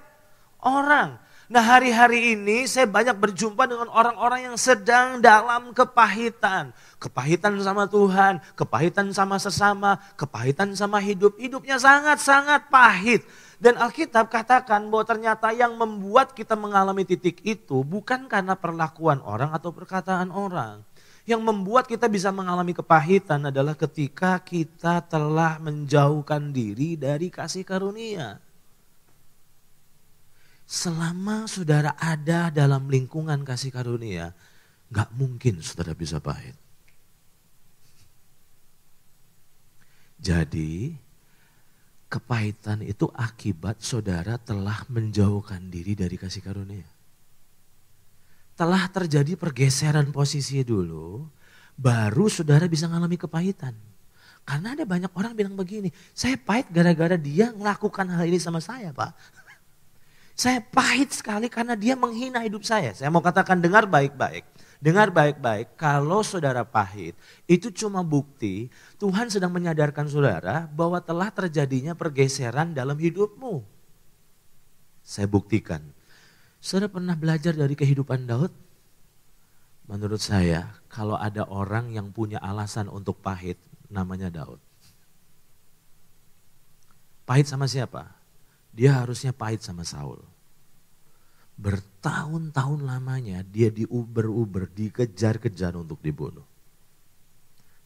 orang. Nah, hari-hari ini saya banyak berjumpa dengan orang-orang yang sedang dalam kepahitan. Kepahitan sama Tuhan, kepahitan sama sesama, kepahitan sama hidup. Hidupnya sangat-sangat pahit. Dan Alkitab katakan bahwa ternyata yang membuat kita mengalami titik itu bukan karena perlakuan orang atau perkataan orang. Yang membuat kita bisa mengalami kepahitan adalah ketika kita telah menjauhkan diri dari kasih karunia. Selama saudara ada dalam lingkungan kasih karunia, gak mungkin saudara bisa pahit. Jadi, kepahitan itu akibat saudara telah menjauhkan diri dari kasih karunia. Telah terjadi pergeseran posisi dulu, baru saudara bisa mengalami kepahitan. Karena ada banyak orang bilang begini, saya pahit gara-gara dia melakukan hal ini sama saya Pak. Saya pahit sekali karena dia menghina hidup saya. Saya mau katakan dengar baik-baik. Dengar baik-baik, kalau saudara pahit, itu cuma bukti Tuhan sedang menyadarkan saudara bahwa telah terjadinya pergeseran dalam hidupmu. Saya buktikan. Saudara pernah belajar dari kehidupan Daud? Menurut saya, kalau ada orang yang punya alasan untuk pahit, namanya Daud. Pahit sama siapa? Dia harusnya pahit sama Saul. Bertahun-tahun lamanya dia diuber-uber, dikejar-kejar untuk dibunuh.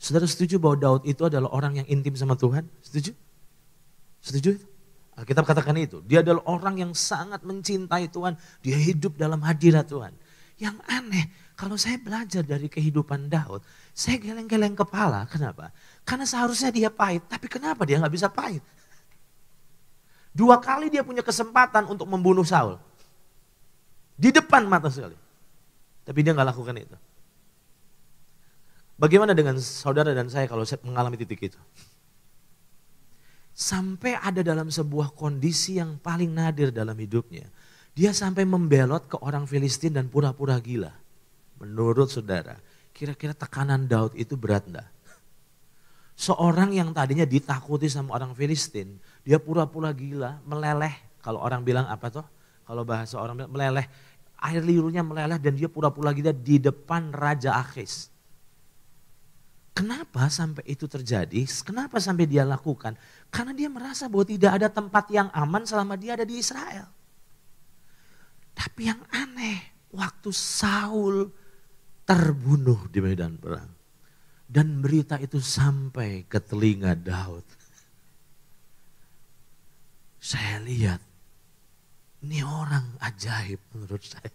Saudara setuju bahwa Daud itu adalah orang yang intim sama Tuhan? Setuju? Setuju? Alkitab katakan itu. Dia adalah orang yang sangat mencintai Tuhan. Dia hidup dalam hadirat Tuhan. Yang aneh, kalau saya belajar dari kehidupan Daud, saya geleng-geleng kepala. Kenapa? Karena seharusnya dia pahit, tapi kenapa dia gak bisa pahit? 2 kali dia punya kesempatan untuk membunuh Saul. Di depan mata sekali. Tapi dia nggak lakukan itu. Bagaimana dengan saudara dan saya kalau mengalami titik itu? Sampai ada dalam sebuah kondisi yang paling nadir dalam hidupnya. Dia sampai membelot ke orang Filistin dan pura-pura gila. Menurut saudara, kira-kira tekanan Daud itu berat enggak? Seorang yang tadinya ditakuti sama orang Filistin, dia pura-pura gila, meleleh. Kalau orang bilang apa tuh? Kalau bahasa orang bilang meleleh, air liurnya meleleh dan dia pura-pura gila di depan Raja Akhis. Kenapa sampai itu terjadi? Kenapa sampai dia lakukan? Karena dia merasa bahwa tidak ada tempat yang aman selama dia ada di Israel. Tapi yang aneh, waktu Saul terbunuh di medan perang. Dan berita itu sampai ke telinga Daud. Saya lihat, ini orang ajaib menurut saya.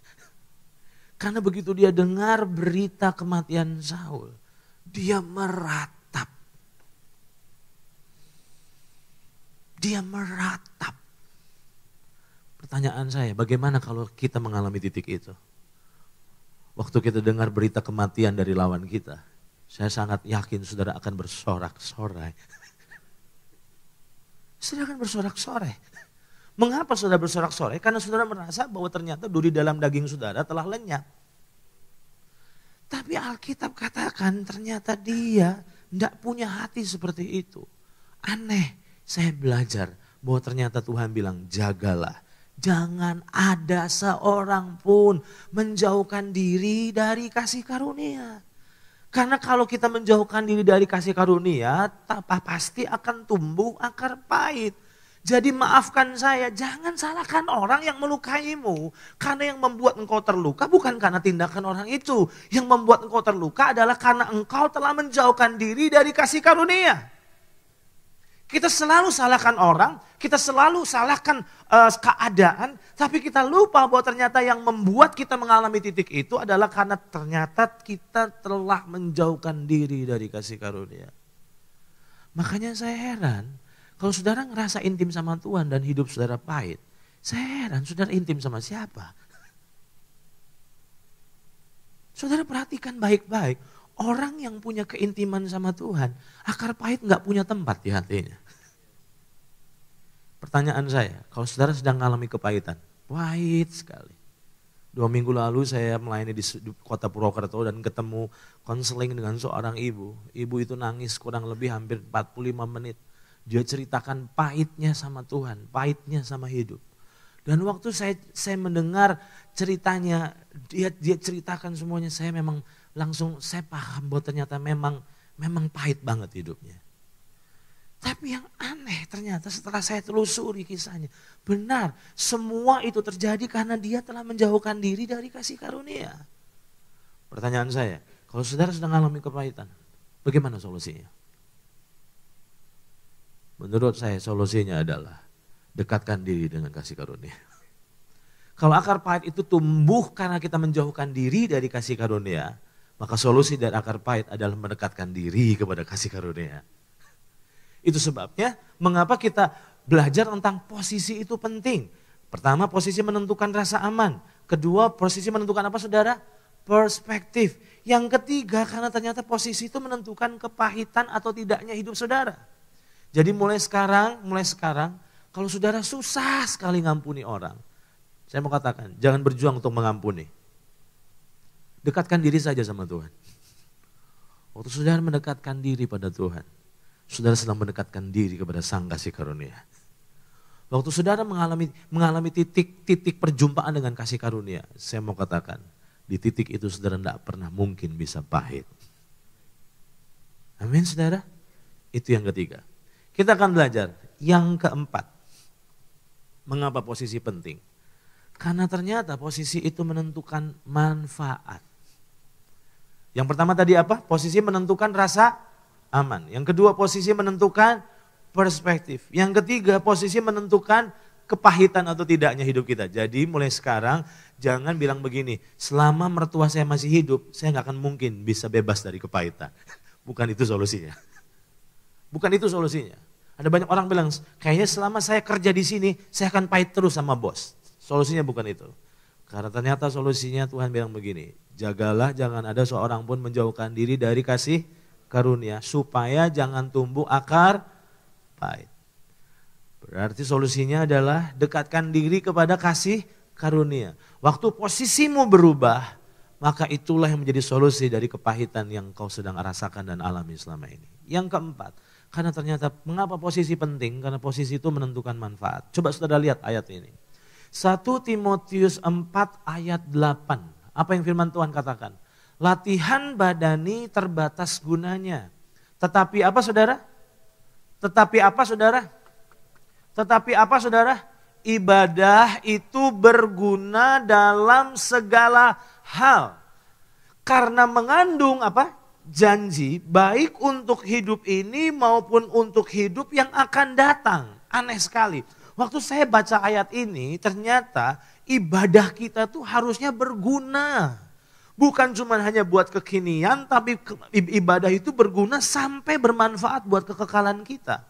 Karena begitu dia dengar berita kematian Saul, dia meratap. Dia meratap. Pertanyaan saya, bagaimana kalau kita mengalami titik itu? Waktu kita dengar berita kematian dari lawan kita, saya sangat yakin saudara akan bersorak-sorai. Saudara akan bersorak-sorai. Mengapa saudara bersorak-sorai? Karena saudara merasa bahwa ternyata duri dalam daging saudara telah lenyap. Tapi Alkitab katakan ternyata dia tidak punya hati seperti itu. Aneh, saya belajar bahwa ternyata Tuhan bilang jagalah. Jangan ada seorang pun menjauhkan diri dari kasih karunia. Karena kalau kita menjauhkan diri dari kasih karunia, pasti akan tumbuh akar pahit. Jadi maafkan saya, jangan salahkan orang yang melukaimu. Karena yang membuat engkau terluka bukan karena tindakan orang itu. Yang membuat engkau terluka adalah karena engkau telah menjauhkan diri dari kasih karunia. Kita selalu salahkan orang, kita selalu salahkan keadaan, tapi kita lupa bahwa ternyata yang membuat kita mengalami titik itu adalah karena ternyata kita telah menjauhkan diri dari kasih karunia. Makanya saya heran, kalau saudara ngerasa intim sama Tuhan dan hidup saudara pahit, saya heran saudara intim sama siapa? Saudara perhatikan baik-baik. Orang yang punya keintiman sama Tuhan, akar pahit gak punya tempat di hatinya. Pertanyaan saya, kalau saudara sedang mengalami kepahitan, pahit sekali. 2 minggu lalu saya melayani di kota Purwokerto dan ketemu konseling dengan seorang ibu. Ibu itu nangis kurang lebih hampir 45 menit. Dia ceritakan pahitnya sama Tuhan, pahitnya sama hidup. Dan waktu saya mendengar ceritanya, dia ceritakan semuanya, saya memang langsung saya paham bahwa ternyata memang pahit banget hidupnya. Tapi yang aneh ternyata setelah saya telusuri kisahnya, benar semua itu terjadi karena dia telah menjauhkan diri dari kasih karunia. Pertanyaan saya, kalau saudara sedang mengalami kepahitan, bagaimana solusinya? Menurut saya solusinya adalah dekatkan diri dengan kasih karunia. Kalau akar pahit itu tumbuh karena kita menjauhkan diri dari kasih karunia, maka solusi dari akar pahit adalah mendekatkan diri kepada kasih karunia. Itu sebabnya mengapa kita belajar tentang posisi itu penting. Pertama, posisi menentukan rasa aman. Kedua, posisi menentukan apa saudara? Perspektif. Yang ketiga, karena ternyata posisi itu menentukan kepahitan atau tidaknya hidup saudara. Jadi mulai sekarang, kalau saudara susah sekali ngampuni orang, saya mau katakan, jangan berjuang untuk mengampuni. Dekatkan diri saja sama Tuhan. Waktu saudara mendekatkan diri pada Tuhan, saudara sedang mendekatkan diri kepada Sang Kasih Karunia. Waktu saudara mengalami titik perjumpaan dengan kasih karunia, saya mau katakan, di titik itu saudara tidak pernah mungkin bisa pahit. Amin saudara? Itu yang ketiga. Kita akan belajar yang keempat. Mengapa posisi penting? Karena ternyata posisi itu menentukan manfaat. Yang pertama tadi apa? Posisi menentukan rasa aman. Yang kedua posisi menentukan perspektif. Yang ketiga posisi menentukan kepahitan atau tidaknya hidup kita. Jadi mulai sekarang jangan bilang begini, selama mertua saya masih hidup, saya gak akan mungkin bisa bebas dari kepahitan. Bukan itu solusinya. Bukan itu solusinya. Ada banyak orang bilang, kayaknya selama saya kerja di sini, saya akan pahit terus sama bos. Solusinya bukan itu. Karena ternyata solusinya Tuhan bilang begini, jagalah jangan ada seorang pun menjauhkan diri dari kasih karunia, supaya jangan tumbuh akar pahit. Berarti solusinya adalah dekatkan diri kepada kasih karunia. Waktu posisimu berubah, maka itulah yang menjadi solusi dari kepahitan yang kau sedang rasakan dan alami selama ini. Yang keempat, karena ternyata mengapa posisi penting? Karena posisi itu menentukan manfaat. Coba saudara lihat ayat ini. 1 Timotius 4 ayat 8. Apa yang firman Tuhan katakan? Latihan badani terbatas gunanya. Tetapi apa saudara? Tetapi apa saudara? Tetapi apa saudara? Ibadah itu berguna dalam segala hal. Karena mengandung apa? Janji baik untuk hidup ini maupun untuk hidup yang akan datang. Aneh sekali. Waktu saya baca ayat ini ternyata ibadah kita tuh harusnya berguna. Bukan cuma hanya buat kekinian tapi ibadah itu berguna sampai bermanfaat buat kekekalan kita.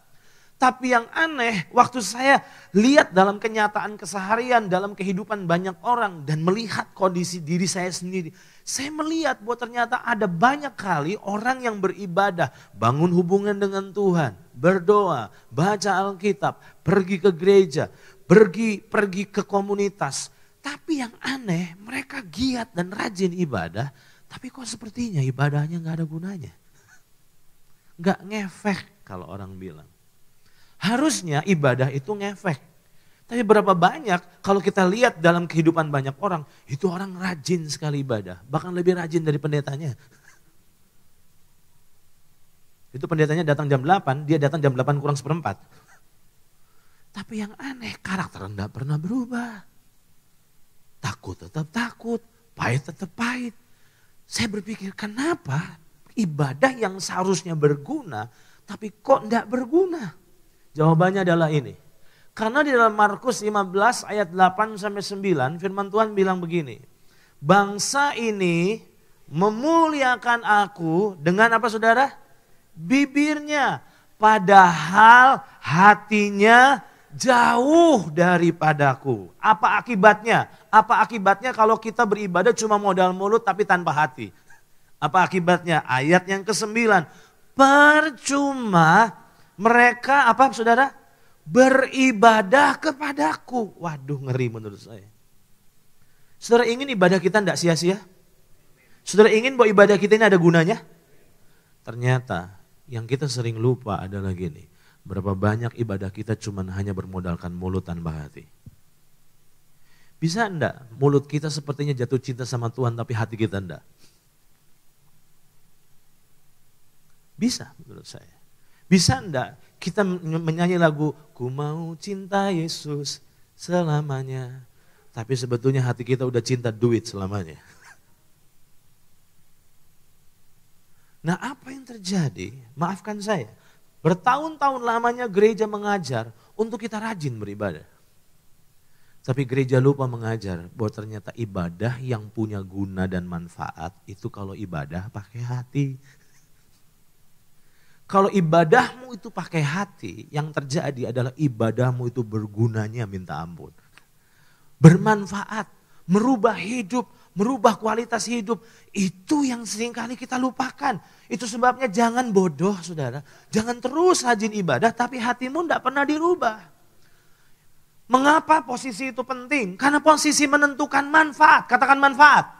Tapi yang aneh waktu saya lihat dalam kenyataan keseharian, dalam kehidupan banyak orang dan melihat kondisi diri saya sendiri. Saya melihat bahwa ternyata ada banyak kali orang yang beribadah, bangun hubungan dengan Tuhan, berdoa, baca Alkitab, pergi ke gereja, pergi ke komunitas. Tapi yang aneh mereka giat dan rajin ibadah, tapi kok sepertinya ibadahnya gak ada gunanya. Gak ngefek kalau orang bilang. Harusnya ibadah itu ngefek. Tapi berapa banyak kalau kita lihat dalam kehidupan banyak orang, itu orang rajin sekali ibadah. Bahkan lebih rajin dari pendetanya. Itu pendetanya datang jam 8, dia datang jam 8 kurang seperempat. Tapi yang aneh, karakter enggak pernah berubah. Takut tetap takut, pahit tetap pahit. Saya berpikir kenapa ibadah yang seharusnya berguna, tapi kok enggak berguna? Jawabannya adalah ini. Karena di dalam Markus 15 ayat 8-9 firman Tuhan bilang begini. Bangsa ini memuliakan aku dengan apa saudara? Bibirnya. Padahal hatinya jauh daripadaku. Apa akibatnya? Apa akibatnya kalau kita beribadah cuma modal mulut tapi tanpa hati? Apa akibatnya? Ayat yang ke-9. Percuma mereka apa saudara? Beribadah kepadaku. Waduh ngeri menurut saya. Saudara ingin ibadah kita tidak sia-sia? Saudara ingin bahwa ibadah kita ini ada gunanya? Ternyata yang kita sering lupa adalah gini. Berapa banyak ibadah kita cuma hanya bermodalkan mulut tanpa hati. Bisa enggak mulut kita sepertinya jatuh cinta sama Tuhan tapi hati kita enggak? Bisa menurut saya. Bisa enggak kita menyanyi lagu Ku mau cinta Yesus selamanya. Tapi sebetulnya hati kita udah cinta duit selamanya. Nah apa yang terjadi? Maafkan saya. Bertahun-tahun lamanya gereja mengajar untuk kita rajin beribadah. Tapi gereja lupa mengajar bahwa ternyata ibadah yang punya guna dan manfaat itu kalau ibadah pakai hati. Kalau ibadahmu itu pakai hati, yang terjadi adalah ibadahmu itu bergunanya minta ampun. Bermanfaat, merubah hidup, merubah kualitas hidup. Itu yang seringkali kita lupakan. Itu sebabnya jangan bodoh saudara. Jangan terus rajin ibadah tapi hatimu tidak pernah dirubah. Mengapa posisi itu penting? Karena posisi menentukan manfaat. Katakan manfaat.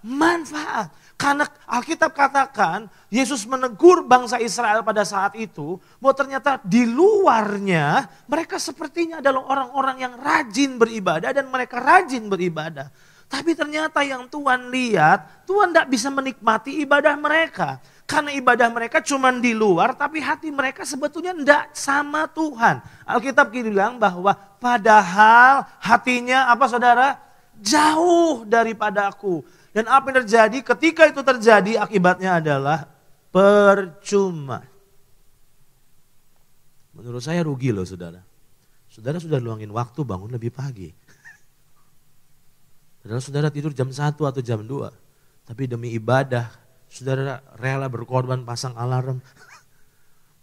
Manfaat. Karena Alkitab katakan Yesus menegur bangsa Israel pada saat itu bahwa ternyata di luarnya mereka sepertinya adalah orang-orang yang rajin beribadah dan mereka rajin beribadah. Tapi ternyata yang Tuhan lihat, Tuhan tidak bisa menikmati ibadah mereka. Karena ibadah mereka cuma di luar tapi hati mereka sebetulnya tidak sama Tuhan. Alkitab bilang bahwa padahal hatinya apa saudara? Jauh daripadaku. Dan apa yang terjadi? Ketika itu terjadi akibatnya adalah percuma. Menurut saya rugi loh saudara. Saudara sudah luangin waktu bangun lebih pagi. Padahal saudara tidur jam 1 atau jam 2. Tapi demi ibadah saudara rela berkorban pasang alarm.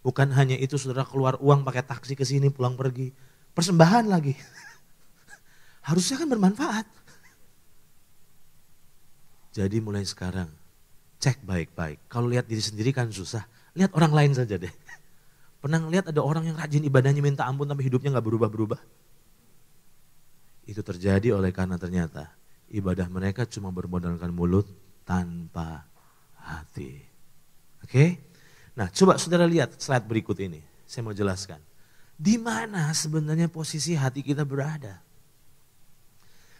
Bukan hanya itu saudara keluar uang pakai taksi ke sini pulang pergi. Persembahan lagi. Harusnya kan bermanfaat. Jadi mulai sekarang, cek baik-baik. Kalau lihat diri sendiri kan susah, lihat orang lain saja deh. Pernah ngeliat ada orang yang rajin ibadahnya minta ampun tapi hidupnya gak berubah-berubah? Itu terjadi oleh karena ternyata ibadah mereka cuma bermodalkan mulut tanpa hati. Oke? Nah, coba saudara lihat slide berikut ini. Saya mau jelaskan. Di mana sebenarnya posisi hati kita berada?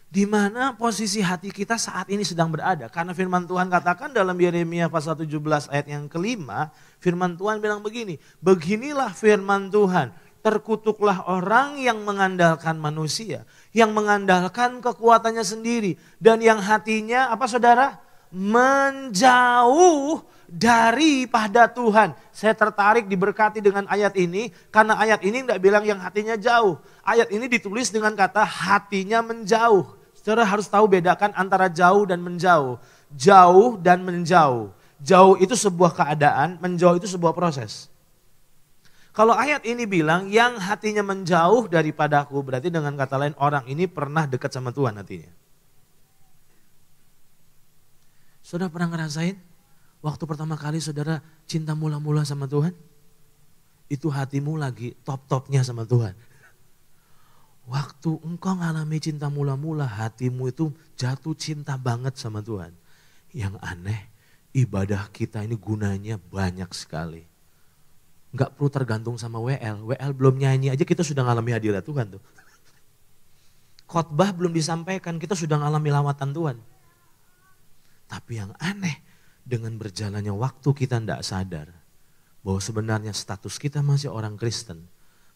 Di mana posisi hati kita saat ini sedang berada? Karena firman Tuhan katakan dalam Yeremia pasal 17 ayat yang kelima, firman Tuhan bilang begini, beginilah firman Tuhan, terkutuklah orang yang mengandalkan manusia, yang mengandalkan kekuatannya sendiri, dan yang hatinya, apa saudara? Menjauh daripada Tuhan. Saya tertarik diberkati dengan ayat ini, karena ayat ini tidak bilang yang hatinya jauh. Ayat ini ditulis dengan kata hatinya menjauh. Saudara harus tahu bedakan antara jauh dan menjauh. Jauh dan menjauh. Jauh itu sebuah keadaan, menjauh itu sebuah proses. Kalau ayat ini bilang yang hatinya menjauh daripadaku, berarti dengan kata lain orang ini pernah dekat sama Tuhan hatinya. Saudara pernah ngerasain waktu pertama kali saudara cinta mula-mula sama Tuhan? Itu hatimu lagi top-topnya sama Tuhan. Waktu engkau ngalami cinta mula-mula, hatimu itu jatuh cinta banget sama Tuhan. Yang aneh, ibadah kita ini gunanya banyak sekali. Enggak perlu tergantung sama WL. WL belum nyanyi aja kita sudah ngalami hadirat Tuhan tuh. Khotbah belum disampaikan, kita sudah ngalami lawatan Tuhan. Tapi yang aneh, dengan berjalannya waktu kita tidak sadar bahwa sebenarnya status kita masih orang Kristen.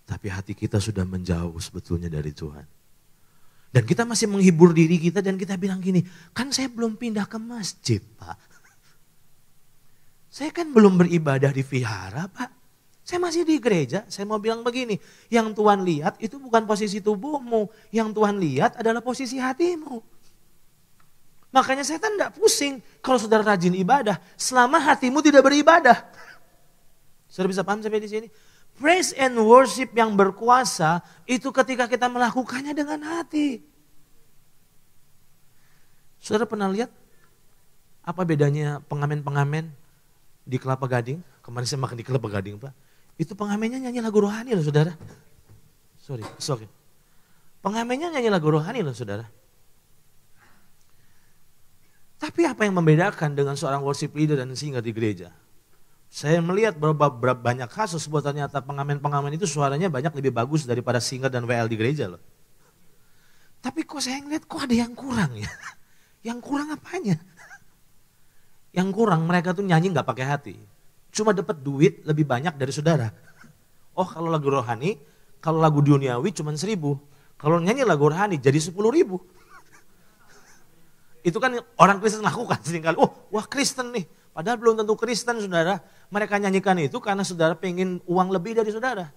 Tapi hati kita sudah menjauh sebetulnya dari Tuhan. Dan kita masih menghibur diri kita dan kita bilang gini, kan saya belum pindah ke masjid Pak. Saya kan belum beribadah di vihara Pak. Saya masih di gereja, saya mau bilang begini, yang Tuhan lihat itu bukan posisi tubuhmu, yang Tuhan lihat adalah posisi hatimu. Makanya setan tidak pusing kalau saudara rajin ibadah, selama hatimu tidak beribadah. Saudara bisa paham sampai di sini? Praise and worship yang berkuasa itu ketika kita melakukannya dengan hati. Saudara pernah lihat apa bedanya pengamen-pengamen di Kelapa Gading? Kemarin saya makan di Kelapa Gading Pak. Itu pengamennya nyanyi lagu rohani loh saudara. Sorry. Pengamennya nyanyi lagu rohani loh saudara. Tapi apa yang membedakan dengan seorang worship leader dan singer di gereja? Saya melihat berapa banyak kasus bahwa ternyata pengamen-pengamen itu suaranya banyak lebih bagus daripada singer dan WL di gereja loh. Tapi kok saya ngeliat kok ada yang kurang ya. Yang kurang apanya? Yang kurang mereka tuh nyanyi gak pakai hati. Cuma dapat duit lebih banyak dari saudara. Oh kalau lagu rohani, kalau lagu duniawi cuma 1.000. Kalau nyanyi lagu rohani jadi 10.000. Itu kan orang Kristen lakukan seringkali. Oh wah Kristen nih. Padahal belum tentu Kristen saudara. Mereka nyanyikan itu karena saudara pengen uang lebih dari saudara.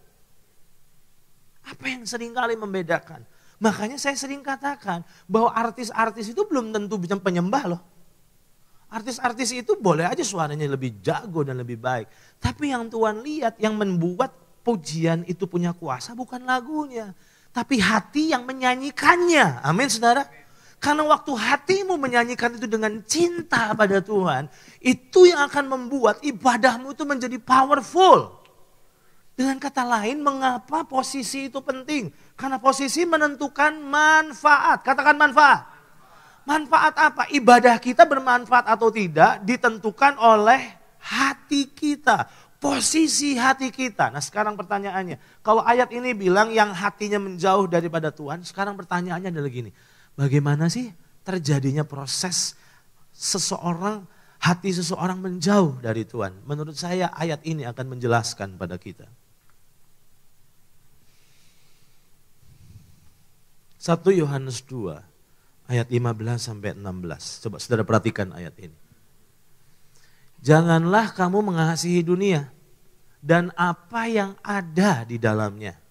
Apa yang seringkali membedakan? Makanya saya sering katakan bahwa artis-artis itu belum tentu bisa penyembah loh. Artis-artis itu boleh aja suaranya lebih jago dan lebih baik. Tapi yang Tuhan lihat yang membuat pujian itu punya kuasa bukan lagunya. Tapi hati yang menyanyikannya. Amin saudara. Karena waktu hatimu menyanyikan itu dengan cinta pada Tuhan, itu yang akan membuat ibadahmu itu menjadi powerful. Dengan kata lain, mengapa posisi itu penting? Karena posisi menentukan manfaat. Katakan manfaat. Manfaat apa? Ibadah kita bermanfaat atau tidak ditentukan oleh hati kita. Posisi hati kita. Nah sekarang pertanyaannya, kalau ayat ini bilang yang hatinya menjauh daripada Tuhan, sekarang pertanyaannya adalah gini. Bagaimana sih terjadinya proses hati seseorang menjauh dari Tuhan? Menurut saya ayat ini akan menjelaskan pada kita. 1 Yohanes 2 ayat 15 sampai 16. Coba saudara perhatikan ayat ini. Janganlah kamu mengasihi dunia dan apa yang ada di dalamnya.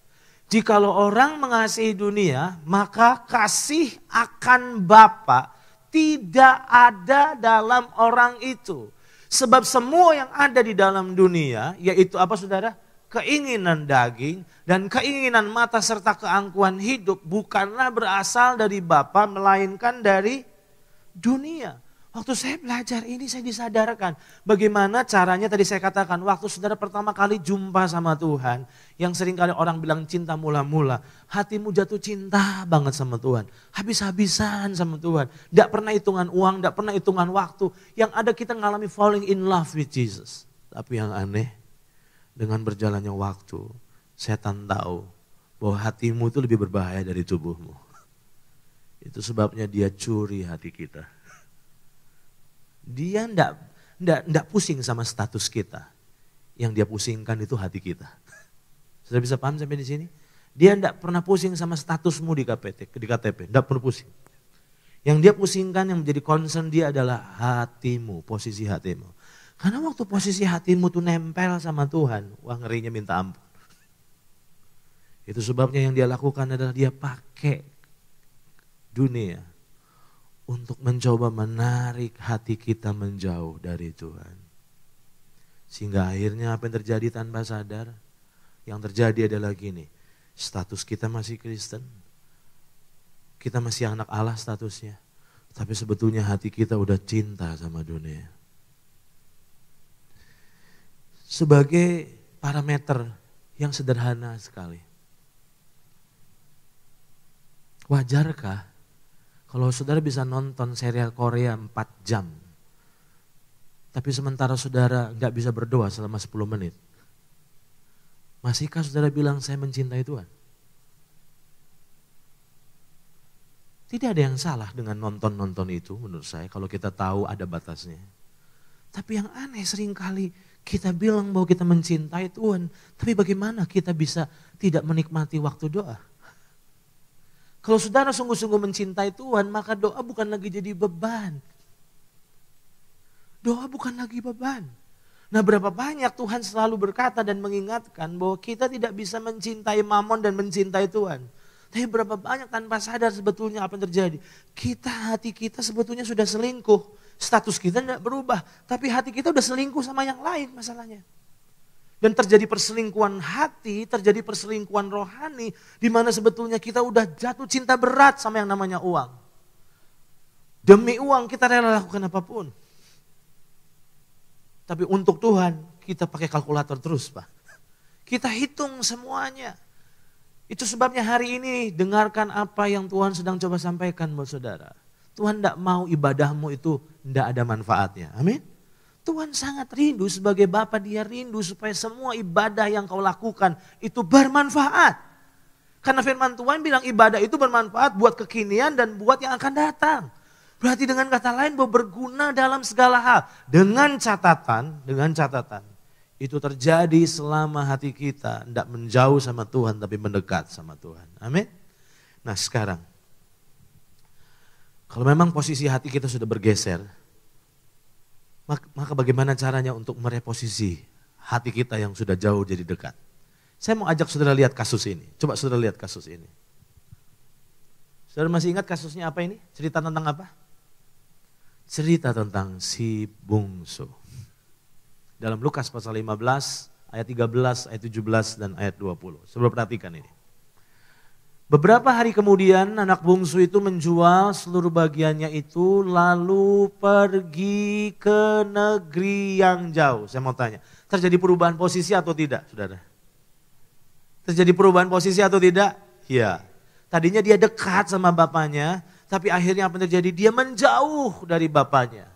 Jikalau orang mengasihi dunia, maka kasih akan Bapa tidak ada dalam orang itu. Sebab semua yang ada di dalam dunia, yaitu apa saudara? Keinginan daging dan keinginan mata serta keangkuhan hidup bukanlah berasal dari Bapa, melainkan dari dunia. Waktu saya belajar ini saya disadarkan. Bagaimana caranya tadi saya katakan. Waktu saudara pertama kali jumpa sama Tuhan. Yang sering kali orang bilang cinta mula-mula. Hatimu jatuh cinta banget sama Tuhan. Habis-habisan sama Tuhan. Tidak pernah hitungan uang, tidak pernah hitungan waktu. Yang ada kita ngalami falling in love with Jesus. Tapi yang aneh, dengan berjalannya waktu, setan tahu bahwa hatimu itu lebih berbahaya dari tubuhmu. Itu sebabnya dia curi hati kita. Dia enggak pusing sama status kita. Yang dia pusingkan itu hati kita. Sudah bisa paham sampai di sini? Dia enggak pernah pusing sama statusmu di KTP. Enggak pernah pusing. Yang dia pusingkan, yang menjadi concern dia adalah hatimu, posisi hatimu. Karena waktu posisi hatimu tuh nempel sama Tuhan, wah ngerinya minta ampun. Itu sebabnya yang dia lakukan adalah dia pakai dunia untuk mencoba menarik hati kita menjauh dari Tuhan. Sehingga akhirnya apa yang terjadi tanpa sadar? Yang terjadi adalah gini, status kita masih Kristen, kita masih anak Allah statusnya, tapi sebetulnya hati kita udah cinta sama dunia. Sebagai parameter yang sederhana sekali. Wajarkah kalau saudara bisa nonton serial Korea 4 jam, tapi sementara saudara gak bisa berdoa selama 10 menit? Masihkah saudara bilang saya mencintai Tuhan? Tidak ada yang salah dengan nonton-nonton itu menurut saya kalau kita tahu ada batasnya. Tapi yang aneh seringkali kita bilang bahwa kita mencintai Tuhan, tapi bagaimana kita bisa tidak menikmati waktu doa? Kalau saudara sungguh-sungguh mencintai Tuhan, maka doa bukan lagi jadi beban. Doa bukan lagi beban. Nah, berapa banyak Tuhan selalu berkata dan mengingatkan bahwa kita tidak bisa mencintai mamon dan mencintai Tuhan. Tapi berapa banyak tanpa sadar sebetulnya apa yang terjadi. Hati kita sebetulnya sudah selingkuh. Status kita tidak berubah, tapi hati kita sudah selingkuh sama yang lain masalahnya. Dan terjadi perselingkuhan hati, terjadi perselingkuhan rohani, di mana sebetulnya kita udah jatuh cinta berat sama yang namanya uang. Demi uang kita rela lakukan apapun. Tapi untuk Tuhan kita pakai kalkulator terus, Pak. Kita hitung semuanya. Itu sebabnya hari ini dengarkan apa yang Tuhan sedang coba sampaikan buat saudara. Tuhan tidak mau ibadahmu itu tidak ada manfaatnya. Amin. Tuhan sangat rindu sebagai Bapa, dia rindu supaya semua ibadah yang kau lakukan itu bermanfaat. Karena firman Tuhan bilang ibadah itu bermanfaat buat kekinian dan buat yang akan datang. Berarti dengan kata lain bahwa berguna dalam segala hal. Dengan catatan itu terjadi selama hati kita tidak menjauh sama Tuhan tapi mendekat sama Tuhan. Amin. Nah sekarang, kalau memang posisi hati kita sudah bergeser, maka bagaimana caranya untuk mereposisi hati kita yang sudah jauh jadi dekat? Saya mau ajak saudara lihat kasus ini. Coba saudara lihat kasus ini. Saudara masih ingat kasusnya apa ini? Cerita tentang apa? Cerita tentang si bungsu. Dalam Lukas pasal 15, ayat 13, ayat 17, dan ayat 20. Saudara perhatikan ini. Beberapa hari kemudian anak bungsu itu menjual seluruh bagiannya itu lalu pergi ke negeri yang jauh. Saya mau tanya, terjadi perubahan posisi atau tidak, saudara? Terjadi perubahan posisi atau tidak? Iya. Tadinya dia dekat sama bapaknya, tapi akhirnya apa yang terjadi? Dia menjauh dari bapaknya.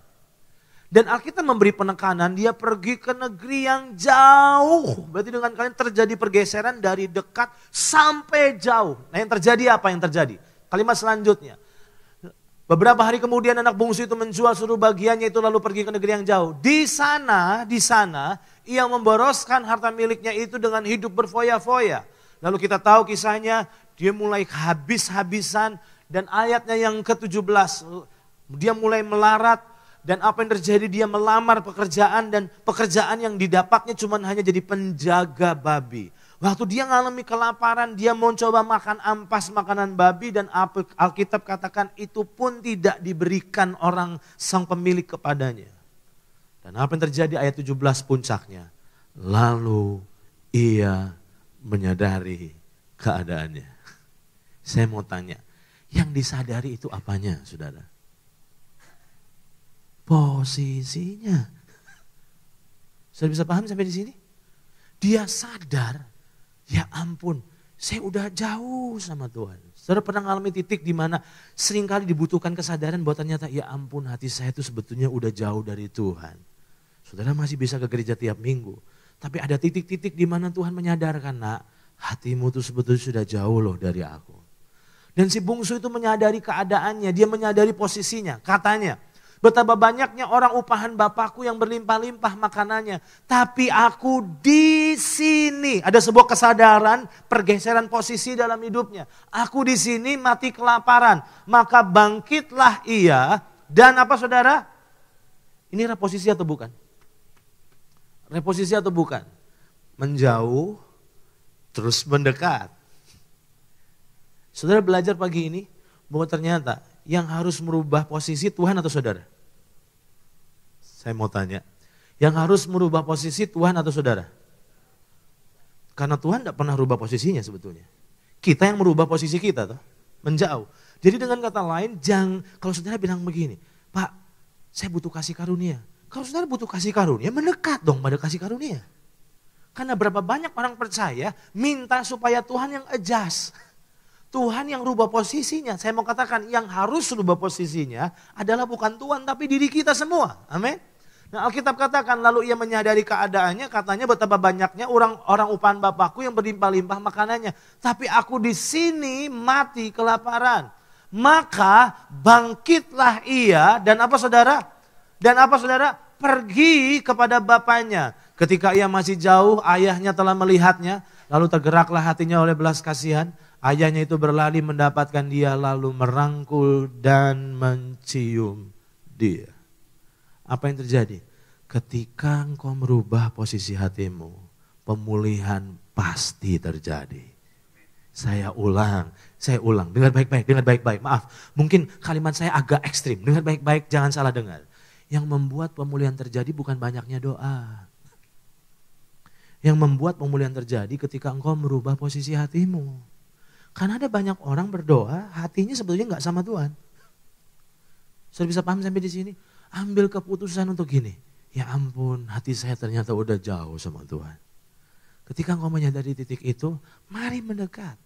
Dan Alkitab memberi penekanan, dia pergi ke negeri yang jauh. Berarti dengan kalian terjadi pergeseran dari dekat sampai jauh. Nah yang terjadi apa yang terjadi? Kalimat selanjutnya. Beberapa hari kemudian anak bungsu itu menjual seluruh bagiannya itu lalu pergi ke negeri yang jauh. Di sana ia memboroskan harta miliknya itu dengan hidup berfoya-foya. Lalu kita tahu kisahnya, dia mulai habis-habisan dan ayatnya yang ke-17. Dia mulai melarat. Dan apa yang terjadi, dia melamar pekerjaan dan pekerjaan yang didapatnya cuma hanya jadi penjaga babi. Waktu dia mengalami kelaparan, dia mau coba makan ampas makanan babi dan Alkitab katakan itu pun tidak diberikan orang sang pemilik kepadanya. Dan apa yang terjadi ayat 17 puncaknya. Lalu ia menyadari keadaannya. Saya mau tanya, yang disadari itu apanya saudara? posisinya. Sudah bisa paham sampai di sini? Dia sadar, ya ampun, saya udah jauh sama Tuhan. Saudara pernah mengalami titik di mana seringkali dibutuhkan kesadaran bahwa ternyata ya ampun hati saya itu sebetulnya udah jauh dari Tuhan. Saudara masih bisa ke gereja tiap minggu. Tapi ada titik-titik di mana Tuhan menyadarkan, nak, hatimu tuh sebetulnya sudah jauh loh dari aku. Dan si bungsu itu menyadari keadaannya, dia menyadari posisinya. Katanya, betapa banyaknya orang upahan Bapakku yang berlimpah-limpah makanannya. Tapi aku di sini. Ada sebuah kesadaran, pergeseran posisi dalam hidupnya. Aku di sini mati kelaparan. Maka bangkitlah ia. Dan apa saudara? Ini reposisi atau bukan? Reposisi atau bukan? Menjauh, terus mendekat. Saudara belajar pagi ini bahwa ternyata yang harus merubah posisi Tuhan atau saudara? Saya mau tanya, yang harus merubah posisi Tuhan atau saudara? Karena Tuhan tidak pernah rubah posisinya sebetulnya. Kita yang merubah posisi kita, toh, menjauh. Jadi dengan kata lain, kalau saudara bilang begini, Pak, saya butuh kasih karunia. Kalau saudara butuh kasih karunia, mendekat dong pada kasih karunia. Karena berapa banyak orang percaya minta supaya Tuhan yang adjust. Tuhan yang rubah posisinya. Saya mau katakan yang harus rubah posisinya adalah bukan Tuhan tapi diri kita semua. Amin. Nah Alkitab katakan lalu ia menyadari keadaannya, katanya betapa banyaknya orang upahan Bapakku yang berlimpah-limpah makanannya. Tapi aku di sini mati kelaparan. Maka bangkitlah ia dan apa saudara? Dan apa saudara? Pergi kepada bapaknya. Ketika ia masih jauh, ayahnya telah melihatnya. Lalu tergeraklah hatinya oleh belas kasihan. Ayahnya itu berlari mendapatkan dia lalu merangkul dan mencium dia. Apa yang terjadi? Ketika engkau merubah posisi hatimu, pemulihan pasti terjadi. Saya ulang. Dengar baik-baik. Maaf, mungkin kalimat saya agak ekstrim. Dengar baik-baik, jangan salah dengar. Yang membuat pemulihan terjadi bukan banyaknya doa. Yang membuat pemulihan terjadi ketika engkau merubah posisi hatimu. Karena ada banyak orang berdoa, hatinya sebetulnya nggak sama Tuhan. Sudah bisa paham sampai di sini? Ambil keputusan untuk gini. Ya ampun, hati saya ternyata udah jauh sama Tuhan. Ketika engkau menyadari titik itu, mari mendekat.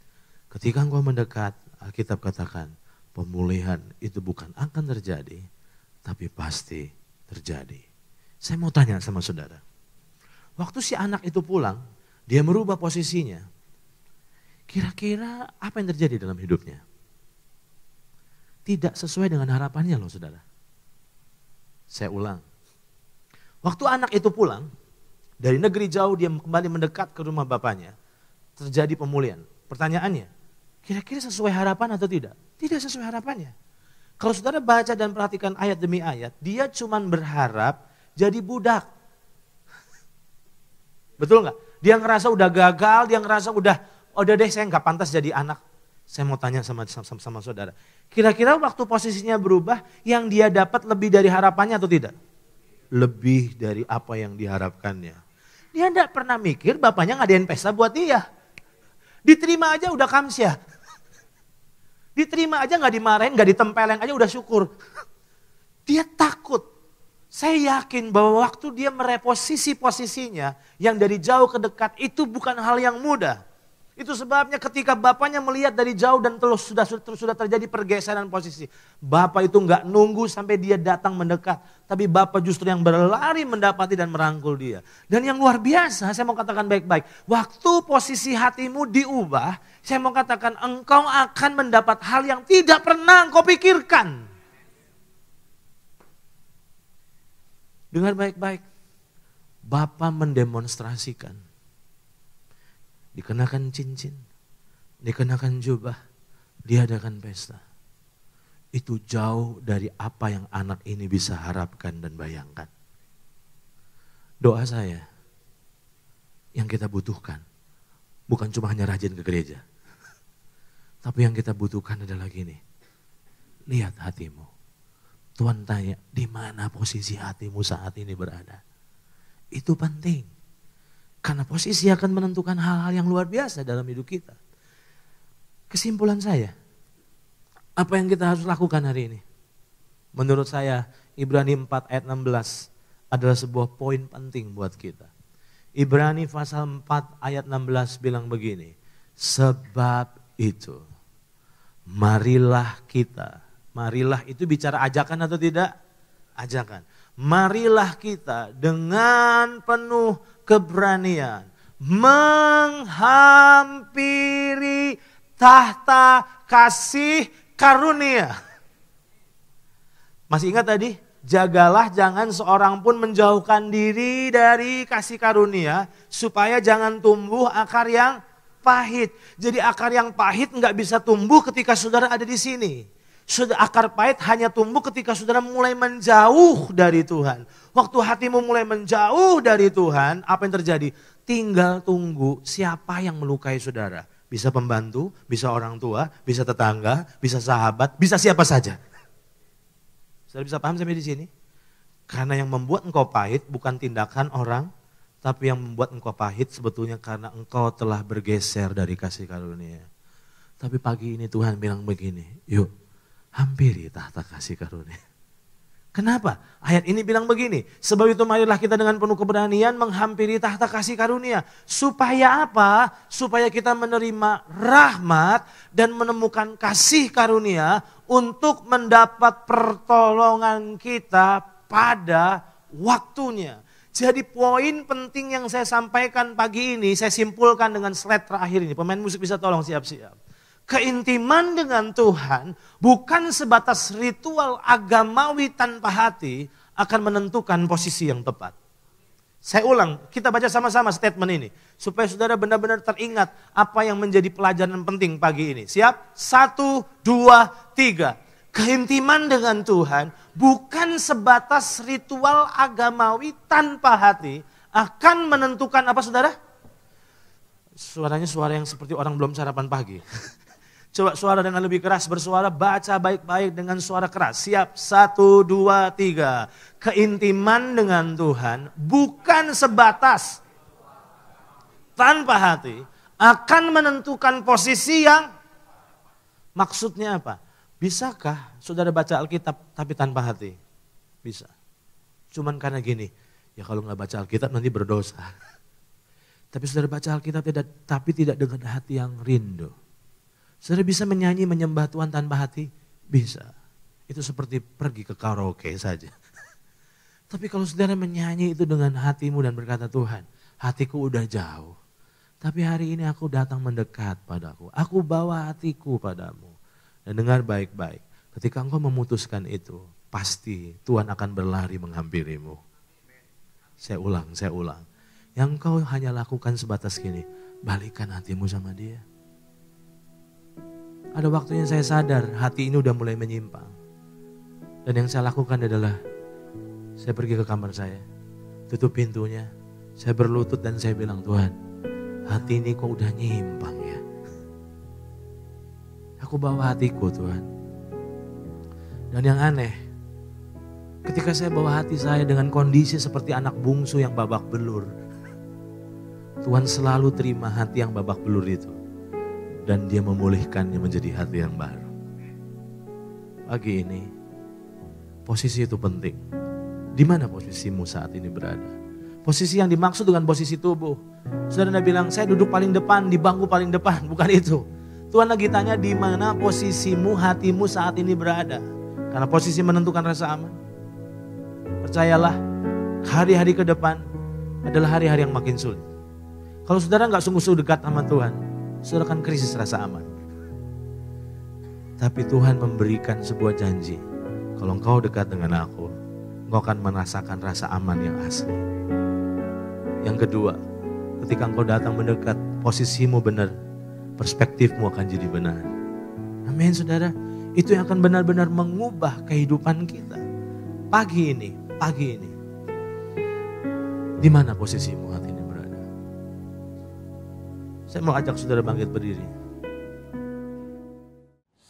Ketika engkau mendekat, Alkitab katakan, pemulihan itu bukan akan terjadi, tapi pasti terjadi. Saya mau tanya sama saudara. Waktu si anak itu pulang, dia merubah posisinya. Kira-kira apa yang terjadi dalam hidupnya? Tidak sesuai dengan harapannya loh saudara. Saya ulang. Waktu anak itu pulang, dari negeri jauh dia kembali mendekat ke rumah bapaknya. Terjadi pemulihan. Pertanyaannya, kira-kira sesuai harapan atau tidak? Tidak sesuai harapannya. Kalau saudara baca dan perhatikan ayat demi ayat, dia cuma berharap jadi budak. Betul nggak? Dia ngerasa udah gagal, dia ngerasa udah deh saya nggak pantas jadi anak. Saya mau tanya sama saudara. Kira-kira waktu posisinya berubah, yang dia dapat lebih dari harapannya atau tidak? Lebih dari apa yang diharapkannya. Dia tidak pernah mikir bapaknya ngadain pesta buat dia. Diterima aja udah kamsyah. Diterima aja nggak dimarahin, nggak ditempeleng aja udah syukur. Dia takut. Saya yakin bahwa waktu dia mereposisi posisinya yang dari jauh ke dekat itu bukan hal yang mudah. Itu sebabnya ketika bapaknya melihat dari jauh dan terus sudah terjadi pergeseran posisi. Bapak itu nggak nunggu sampai dia datang mendekat. Tapi bapak justru yang berlari mendapati dan merangkul dia. Dan yang luar biasa, saya mau katakan baik-baik. Waktu posisi hatimu diubah, saya mau katakan engkau akan mendapat hal yang tidak pernah engkau pikirkan. Dengar baik-baik. Bapak mendemonstrasikan. Dikenakan cincin, dikenakan jubah, diadakan pesta. Itu jauh dari apa yang anak ini bisa harapkan dan bayangkan. Doa saya, yang kita butuhkan, bukan cuma hanya rajin ke gereja. Tapi yang kita butuhkan adalah gini, lihat hatimu. Tuhan tanya, di mana posisi hatimu saat ini berada? Itu penting. Karena posisi akan menentukan hal-hal yang luar biasa dalam hidup kita. Kesimpulan saya, apa yang kita harus lakukan hari ini? Menurut saya, Ibrani 4 ayat 16 adalah sebuah poin penting buat kita. Ibrani pasal 4 ayat 16 bilang begini, sebab itu marilah kita, marilah itu bicara ajakan atau tidak? Ajakan. Marilah kita dengan penuh keberanian menghampiri tahta kasih karunia. Masih ingat tadi? Jagalah jangan seorang pun menjauhkan diri dari kasih karunia supaya jangan tumbuh akar yang pahit. Jadi akar yang pahit nggak bisa tumbuh ketika saudara ada di sini. Akar pahit hanya tumbuh ketika saudara mulai menjauh dari Tuhan. Waktu hatimu mulai menjauh dari Tuhan, apa yang terjadi? Tinggal tunggu siapa yang melukai saudara. Bisa pembantu, bisa orang tua, bisa tetangga, bisa sahabat, bisa siapa saja. Saudara bisa paham sampai di sini? Karena yang membuat engkau pahit bukan tindakan orang, tapi yang membuat engkau pahit sebetulnya karena engkau telah bergeser dari kasih karunia. Tapi pagi ini Tuhan bilang begini, yuk hampiri tahta kasih karunia. Kenapa? Ayat ini bilang begini, sebab itu marilah kita dengan penuh keberanian menghampiri tahta kasih karunia. Supaya apa? Supaya kita menerima rahmat dan menemukan kasih karunia untuk mendapat pertolongan kita pada waktunya. Jadi poin penting yang saya sampaikan pagi ini, saya simpulkan dengan slide terakhir ini. Pemain musik bisa tolong siap-siap. Keintiman dengan Tuhan bukan sebatas ritual agamawi tanpa hati akan menentukan posisi yang tepat. Saya ulang, kita baca sama-sama statement ini. Supaya saudara benar-benar teringat apa yang menjadi pelajaran penting pagi ini. Siap? 1, 2, 3. Keintiman dengan Tuhan bukan sebatas ritual agamawi tanpa hati akan menentukan apa saudara? Suaranya suara yang seperti orang belum sarapan pagi. Coba suara dengan lebih keras, bersuara, baca baik-baik dengan suara keras. Siap, 1, 2, 3. Keintiman dengan Tuhan bukan sebatas tanpa hati akan menentukan posisi yang maksudnya apa? Bisakah saudara baca Alkitab tapi tanpa hati? Bisa. Cuman karena gini, ya kalau nggak baca Alkitab nanti berdosa. Tapi saudara baca Alkitab tapi tidak dengan hati yang rindu. Saudara bisa menyanyi menyembah Tuhan tanpa hati? Bisa. Itu seperti pergi ke karaoke saja. Tapi kalau saudara menyanyi itu dengan hatimu dan berkata, Tuhan, hatiku udah jauh. Tapi hari ini aku datang mendekat padaku. Aku bawa hatiku padamu. Dan dengar baik-baik. Ketika engkau memutuskan itu, pasti Tuhan akan berlari menghampirimu. Saya ulang. Yang kau hanya lakukan sebatas gini, balikan hatimu sama dia. Ada waktunya saya sadar hati ini udah mulai menyimpang. Dan yang saya lakukan adalah saya pergi ke kamar saya, tutup pintunya, saya berlutut dan saya bilang, Tuhan, hati ini kok udah nyimpang ya. Aku bawa hatiku Tuhan. Dan yang aneh, ketika saya bawa hati saya dengan kondisi seperti anak bungsu yang babak belur, Tuhan selalu terima hati yang babak belur itu. Dan dia memulihkannya menjadi hati yang baru. Pagi ini, posisi itu penting. Di mana posisimu saat ini berada? Posisi yang dimaksud dengan posisi tubuh. Saudara bilang, saya duduk paling depan, di bangku paling depan. Bukan itu. Tuhan lagi tanya di mana posisimu, hatimu saat ini berada. Karena posisi menentukan rasa aman. Percayalah, hari-hari ke depan adalah hari-hari yang makin sulit. Kalau saudara gak sungguh-sungguh dekat sama Tuhan, saudara akan krisis rasa aman. Tapi Tuhan memberikan sebuah janji. Kalau engkau dekat dengan aku, engkau akan merasakan rasa aman yang asli. Yang kedua, ketika engkau datang mendekat, posisimu benar, perspektifmu akan jadi benar. Amin saudara. Itu yang akan benar-benar mengubah kehidupan kita. Pagi ini. Di mana posisimu hati ini berada? Saya mau ajak saudara bangkit berdiri.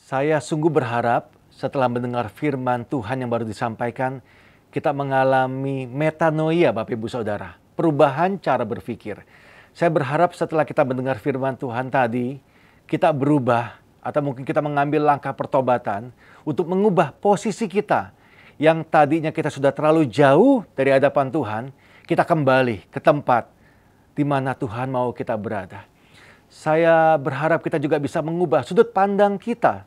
Saya sungguh berharap setelah mendengar firman Tuhan yang baru disampaikan, kita mengalami metanoia Bapak Ibu Saudara. Perubahan cara berpikir. Saya berharap setelah kita mendengar firman Tuhan tadi, kita berubah atau mungkin kita mengambil langkah pertobatan untuk mengubah posisi kita yang tadinya kita sudah terlalu jauh dari hadapan Tuhan, kita kembali ke tempat di mana Tuhan mau kita berada. Saya berharap kita juga bisa mengubah sudut pandang kita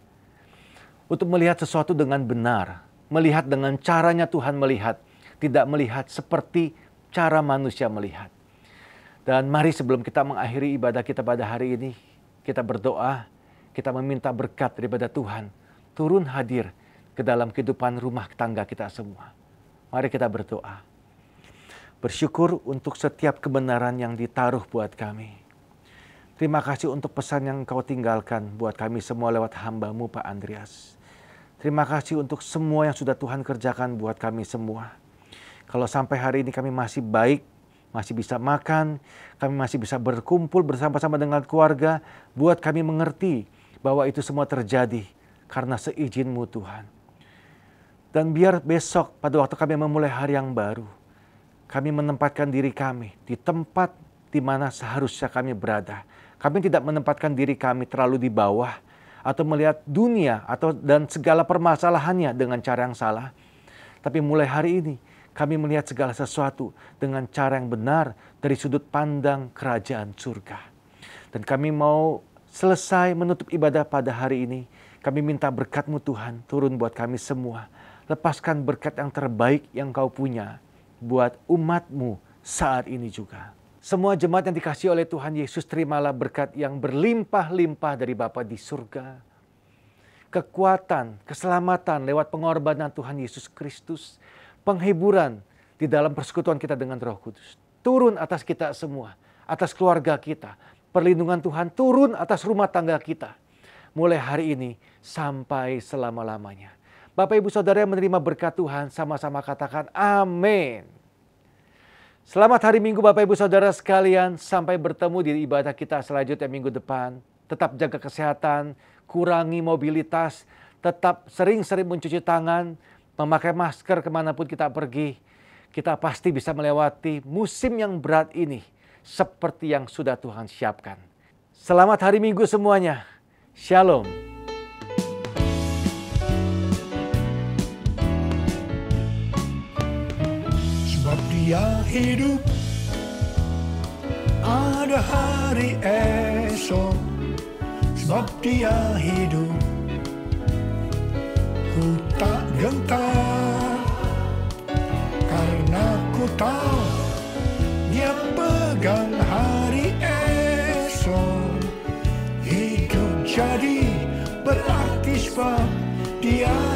untuk melihat sesuatu dengan benar, melihat dengan caranya Tuhan melihat, tidak melihat seperti cara manusia melihat. Dan mari sebelum kita mengakhiri ibadah kita pada hari ini, kita berdoa, kita meminta berkat daripada Tuhan, turun hadir ke dalam kehidupan rumah tangga kita semua. Mari kita berdoa. Bersyukur untuk setiap kebenaran yang ditaruh buat kami. Terima kasih untuk pesan yang Kau tinggalkan buat kami semua lewat hamba-Mu Pak Andreas. Terima kasih untuk semua yang sudah Tuhan kerjakan buat kami semua. Kalau sampai hari ini kami masih baik, masih bisa makan, kami masih bisa berkumpul bersama-sama dengan keluarga, buat kami mengerti bahwa itu semua terjadi karena seizin-Mu Tuhan. Dan biar besok pada waktu kami memulai hari yang baru, kami menempatkan diri kami di tempat di mana seharusnya kami berada. Kami tidak menempatkan diri kami terlalu di bawah atau melihat dunia dan segala permasalahannya dengan cara yang salah. Tapi mulai hari ini kami melihat segala sesuatu dengan cara yang benar dari sudut pandang kerajaan surga. Dan kami mau selesai menutup ibadah pada hari ini. Kami minta berkat-Mu Tuhan turun buat kami semua. Lepaskan berkat yang terbaik yang Kau punya buat umat-Mu saat ini juga. Semua jemaat yang dikasihi oleh Tuhan Yesus, terimalah berkat yang berlimpah-limpah dari Bapa di surga. Kekuatan, keselamatan lewat pengorbanan Tuhan Yesus Kristus. Penghiburan di dalam persekutuan kita dengan Roh Kudus. Turun atas kita semua, atas keluarga kita. Perlindungan Tuhan turun atas rumah tangga kita. Mulai hari ini sampai selama-lamanya. Bapak Ibu Saudara yang menerima berkat Tuhan, sama-sama katakan amin. Selamat hari Minggu Bapak Ibu Saudara sekalian. Sampai bertemu di ibadah kita selanjutnya minggu depan. Tetap jaga kesehatan, kurangi mobilitas, tetap sering-sering mencuci tangan, memakai masker kemanapun kita pergi. Kita pasti bisa melewati musim yang berat ini seperti yang sudah Tuhan siapkan. Selamat hari Minggu semuanya. Shalom. Sebab Dia hidup, ada hari esok. Sebab Dia hidup, ku tak gentar, karena ku tahu Dia pegang hari esok. Hidup jadi berarti sebab Dia